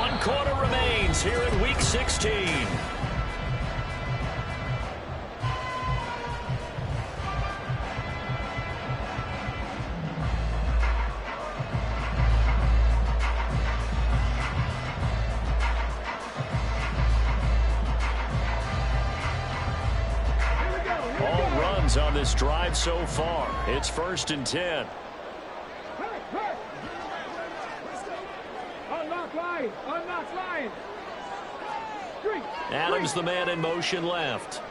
Speaker 1: 1 quarter remains here in Week 16. On this drive so far. It's 1st and 10.
Speaker 4: Unlock line! Unlock line!
Speaker 1: Adams, the man in motion left.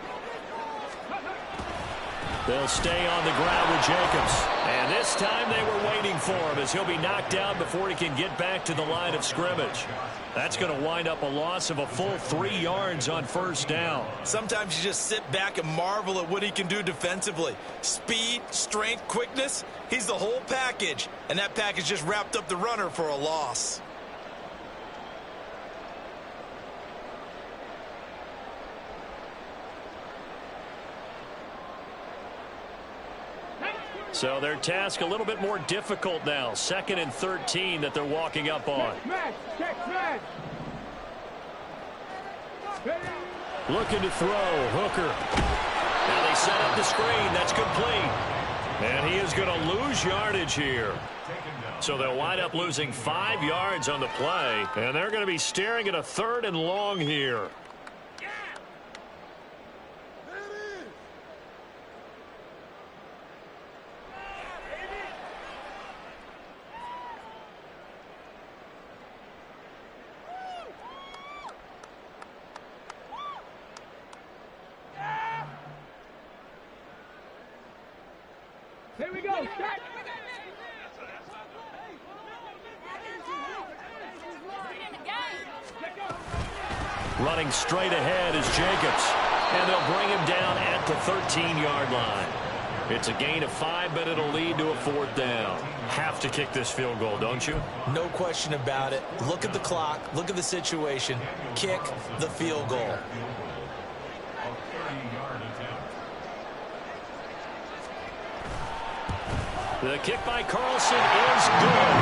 Speaker 1: They'll stay on the ground with Jacobs. And this time they were waiting for him as he'll be knocked down before he can get back to the line of scrimmage. That's going to wind up a loss of a full 3 yards on 1st down.
Speaker 2: Sometimes you just sit back and marvel at what he can do defensively. Speed, strength, quickness, he's the whole package. And that package just wrapped up the runner for a loss.
Speaker 1: So their task a little bit more difficult now. 2nd and 13 that they're walking up on. Looking to throw. Hooker. Now they set up the screen. That's complete. And he is going to lose yardage here. So they'll wind up losing 5 yards on the play. And they're going to be staring at a 3rd and long here.
Speaker 4: Here we go. Set.
Speaker 1: Running straight ahead is Jacobs. And they'll bring him down at the 13-yard line. It's a gain of 5, but it'll lead to a 4th down. Have to kick this field goal, don't you?
Speaker 2: No question about it. Look at the clock. Look at the situation. Kick the field goal.
Speaker 1: The kick by Carlson is good.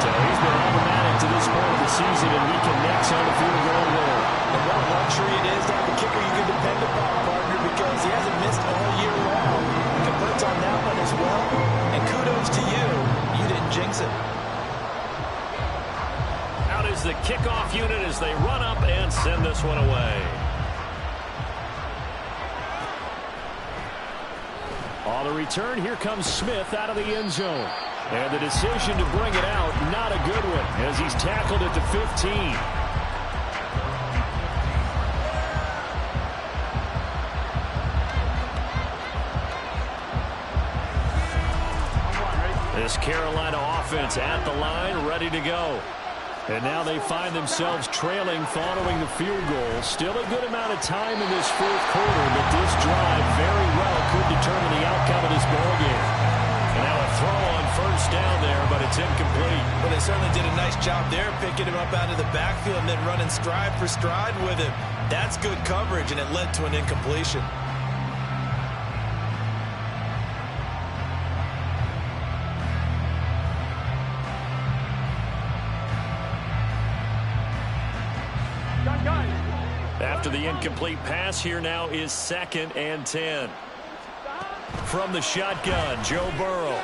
Speaker 1: So he's been automatic to this point of the season, and he connects on the field goal roll.
Speaker 2: And what a luxury it is to have a kicker you can depend upon, partner, because he hasn't missed all year long. He converts on that one as well. And kudos to you. You didn't jinx it.
Speaker 1: Out is the kickoff unit as they run up and send this one away. On the return, here comes Smith out of the end zone. And the decision to bring it out, not a good one, as he's tackled at the 15. This Carolina offense at the line, ready to go. And now they find themselves trailing following the field goal. Still a good amount of time in this 4th quarter, but this drive very well could determine the outcome of this ballgame. And now a throw on 1st down there, but it's incomplete.
Speaker 2: But they certainly did a nice job there, picking him up out of the backfield and then running stride for stride with him. That's good coverage, and it led to an incompletion.
Speaker 1: After the incomplete pass, here now is 2nd and 10. From the shotgun, Joe Burrow.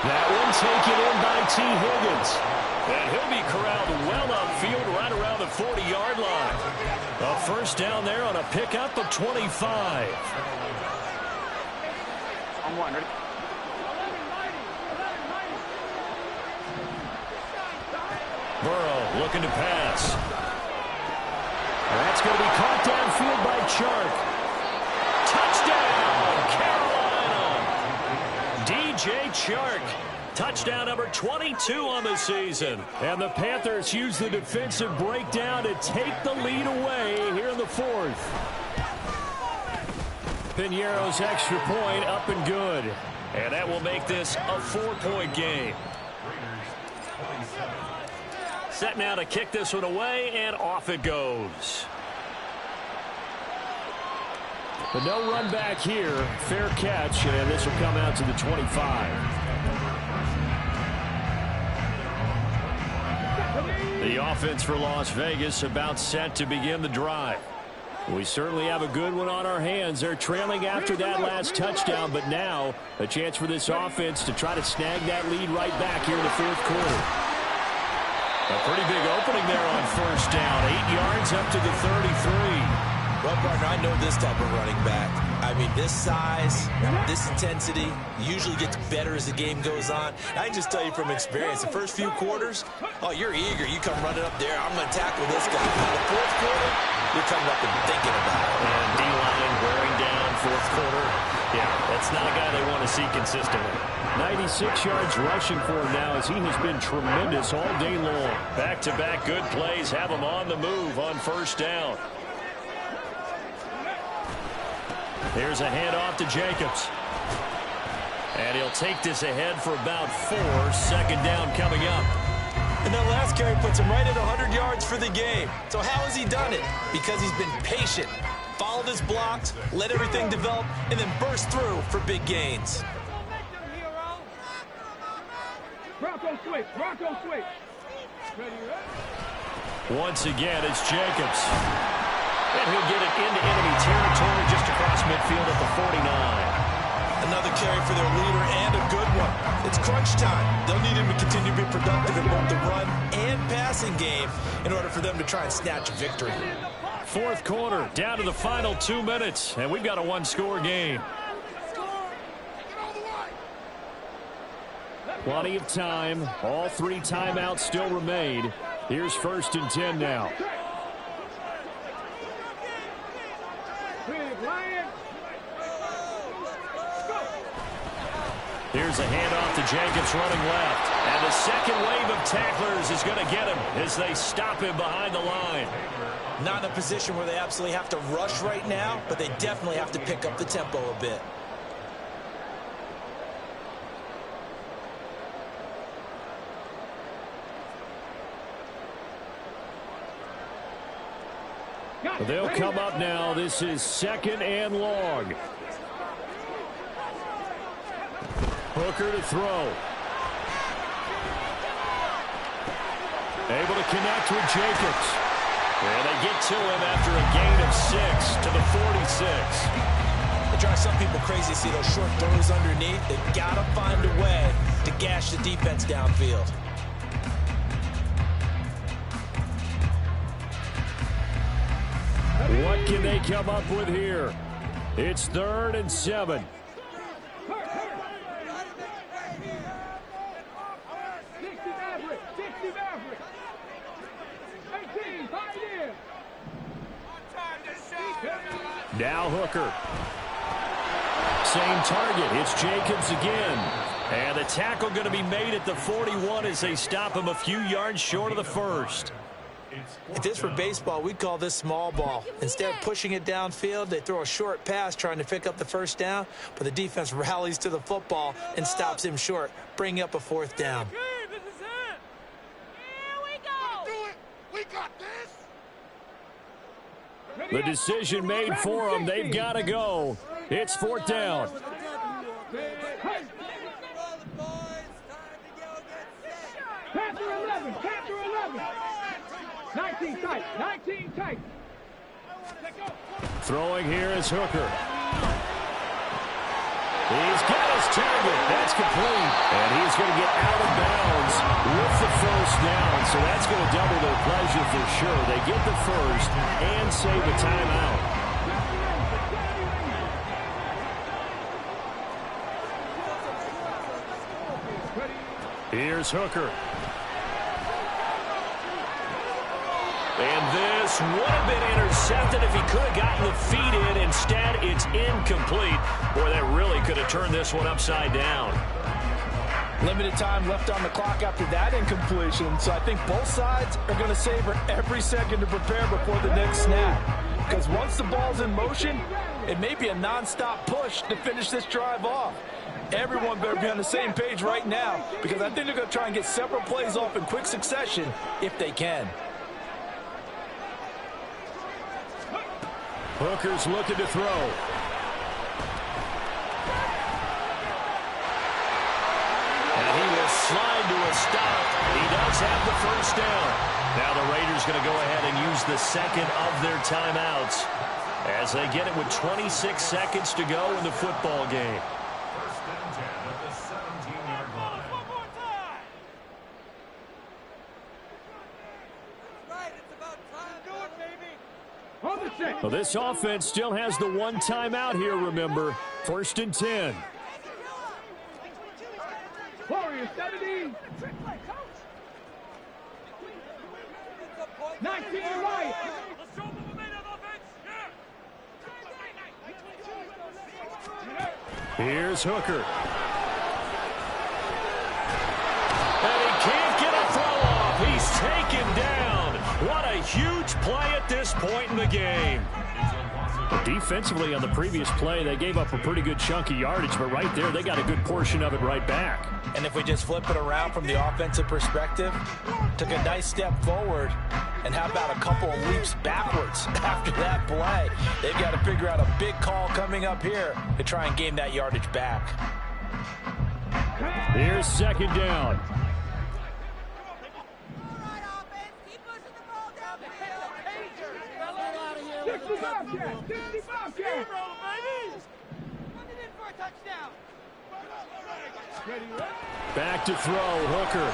Speaker 1: That one taken in by T. Higgins. And he'll be corralled well upfield right around the 40-yard line. A 1st down there on a pickup of 25.
Speaker 4: On one, ready?
Speaker 1: Burrow looking to pass. That's going to be caught downfield by Chark. Touchdown, Carolina! DJ Chark. Touchdown number 22 on the season. And the Panthers use the defensive breakdown to take the lead away here in the 4th. Piñeiro's extra point up and good. And that will make this a 4-point game. Set now to kick this one away, and off it goes. But no run back here. Fair catch, and this will come out to the 25. The offense for Las Vegas about set to begin the drive. We certainly have a good one on our hands. They're trailing after that last touchdown, but now a chance for this offense to try to snag that lead right back here in the 4th quarter. A pretty big opening there on 1st down. 8 yards up to the 33.
Speaker 2: Well, partner, I know this type of running back. I mean, this size, this intensity usually gets better as the game goes on. I can just tell you from experience, the first few quarters, oh, you're eager. You come running up there. I'm going to tackle this guy. By the 4th quarter, you're coming up and thinking about it.
Speaker 1: And D-line wearing down 4th quarter. Yeah, that's not a guy they want to see consistently. 96 yards rushing for him now as he has been tremendous all day long. Back-to-back good plays have him on the move on 1st down. Here's a handoff to Jacobs. And he'll take this ahead for about 4. 2nd down coming up.
Speaker 2: And that last carry puts him right at 100 yards for the game. So how has he done it? Because he's been patient, followed his blocks, let everything develop, and then burst through for big gains.
Speaker 4: Bronco switch. Bronco switch. Ready,
Speaker 1: Once again, it's Jacobs. And he'll get it into enemy territory just across midfield at the 49.
Speaker 2: Another carry for their leader and a good one. It's crunch time. They'll need him to continue to be productive in both the run and passing game in order for them to try and snatch a victory.
Speaker 1: 4th quarter, down to the final 2 minutes, and we've got a 1-score game. Plenty of time. All 3 timeouts still remain. Here's 1st and 10 now. Here's a handoff to Jacobs running left. And the second wave of tacklers is going to get him as they stop him behind the line.
Speaker 2: Not in a position where they absolutely have to rush right now, but they definitely have to pick up the tempo a bit.
Speaker 1: They'll come up now. This is 2nd and long. Hooker to throw. Able to connect with Jacobs. And they get to him after a gain of 6 to the 46.
Speaker 2: It drives some people crazy to see those short throws underneath. They've got to find a way to gash the defense downfield.
Speaker 1: What can they come up with here? It's 3rd and 7. Now Hooker. Same target. It's Jacobs again. And the tackle going to be made at the 41 as they stop him a few yards short of the first.
Speaker 2: If this were baseball, we'd call this small ball. Instead of pushing it downfield, they throw a short pass trying to pick up the first down, but the defense rallies to the football and stops him short, bringing up a 4th down.
Speaker 8: This is it. Here we go.
Speaker 7: Do it. We got this.
Speaker 1: The decision made for them. They've got to go. It's 4th down.
Speaker 4: Panther 11. Panther 11. 19 tight. 19 tight.
Speaker 1: Throwing here is Hooker. He's got his target. That's complete. And he's going to get out of bounds with the first down. So that's going to double their pleasure for sure. They get the first and save a timeout. Here's Hooker. And this would have been intercepted if he could have gotten the feet in. Instead, it's incomplete. Boy, that really could have turned this one upside down.
Speaker 3: Limited time left on the clock after that incompletion, so I think both sides are going to savor every second to prepare before the next snap. Because once the ball's in motion, it may be a nonstop push to finish this drive off. Everyone better be on the same page right now, because I think they're going to try and get several plays off in quick succession if they can.
Speaker 1: Hooker's looking to throw. And he will slide to a stop. He does have the first down. Now the Raiders going to go ahead and use the second of their timeouts as they get it with 26 seconds to go in the football game.
Speaker 5: 1st and 10 at the 17-yard line.
Speaker 7: One more time. Right, it's about time. Do it, baby.
Speaker 4: Hold the set.
Speaker 1: Well, this offense still has the one timeout here, remember. 1st and 10.
Speaker 4: Warriors 17. 19 right.
Speaker 7: Let's show them the momentum offense.
Speaker 1: Here's Hooker. And he can't get a throw off. He's taken down. What a huge play at this point in the game. Defensively on the previous play, they gave up a pretty good chunk of yardage, but right there, they got a good portion of it right back.
Speaker 2: And if we just flip it around from the offensive perspective, took a nice step forward, and how about a couple of leaps backwards after that play? They've got to figure out a big call coming up here to try and gain that yardage back.
Speaker 1: Here's 2nd down. Back to throw, Hooker.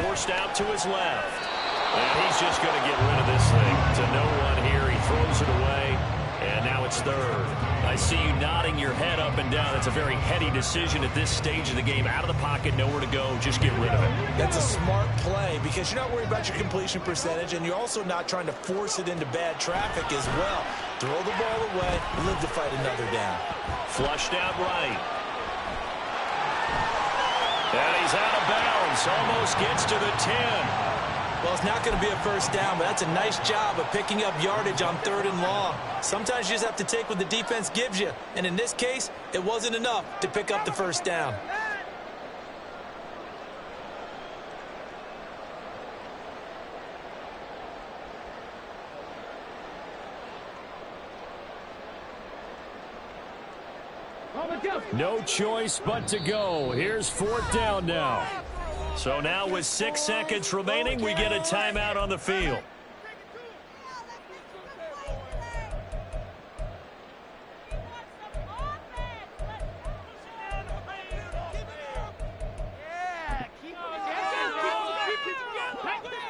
Speaker 1: Forced out to his left. And he's just going to get rid of this thing to no one here. He throws it away, and now it's 3rd. I see you nodding your head up and down. It's a very heady decision at this stage of the game. Out of the pocket, nowhere to go. Just get rid of it.
Speaker 2: That's a smart play because you're not worried about your completion percentage, and you're also not trying to force it into bad traffic as well. Throw the ball away, live to fight another down.
Speaker 6: Flushed out right. And he's out of bounds. Almost gets to the 10.
Speaker 2: Well, it's not going to be a first down, but that's a nice job of picking up yardage on 3rd and long. Sometimes you just have to take what the defense gives you. And in this case, it wasn't enough to pick up the first down.
Speaker 1: No choice but to go. Here's 4th down now.
Speaker 6: So now with 6 seconds remaining, we get a timeout on the field.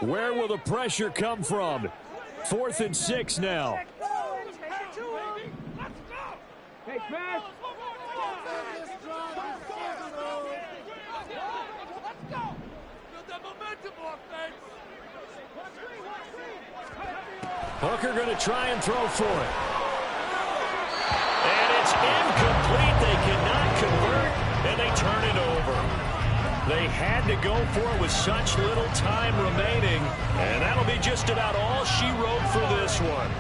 Speaker 1: Where will the pressure come from? 4th and 6 now.
Speaker 4: Hey, Chris.
Speaker 1: Hooker going to try and throw for it.
Speaker 6: And it's incomplete. They cannot convert, and they turn it over. They had to go for it with such little time remaining, and that'll be just about all she wrote for this one.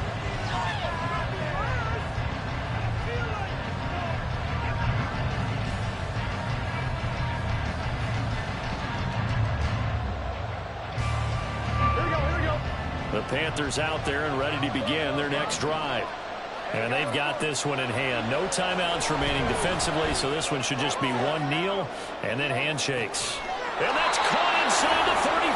Speaker 6: The Panthers out there and ready to begin their next drive. And they've got this one in hand. No timeouts remaining defensively, so this one should just be one kneel and then handshakes. And that's caught inside the 35.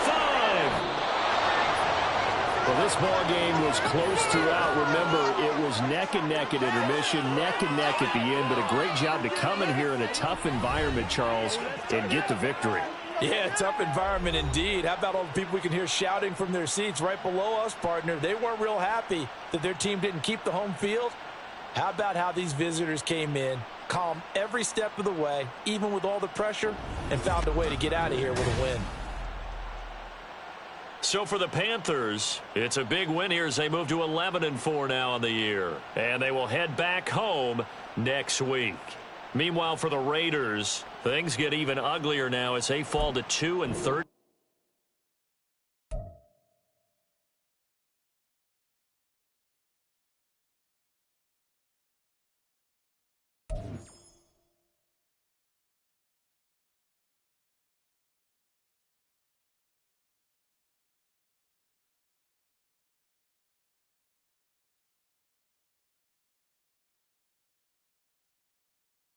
Speaker 1: Well, this ball game was close throughout. Remember, it was neck and neck at intermission, neck and neck at the end, but a great job to come in here in a tough environment, Charles, and get the victory.
Speaker 3: Yeah, tough environment indeed. How about all the people we can hear shouting from their seats right below us, partner? They weren't real happy that their team didn't keep the home field. How about how these visitors came in, calm every step of the way, even with all the pressure, and found a way to get out of here with a win.
Speaker 6: So for the Panthers, it's a big win here as they move to 11-4 now on the year. And they will head back home next week. Meanwhile, for the Raiders, things get even uglier now as they fall to 2-13.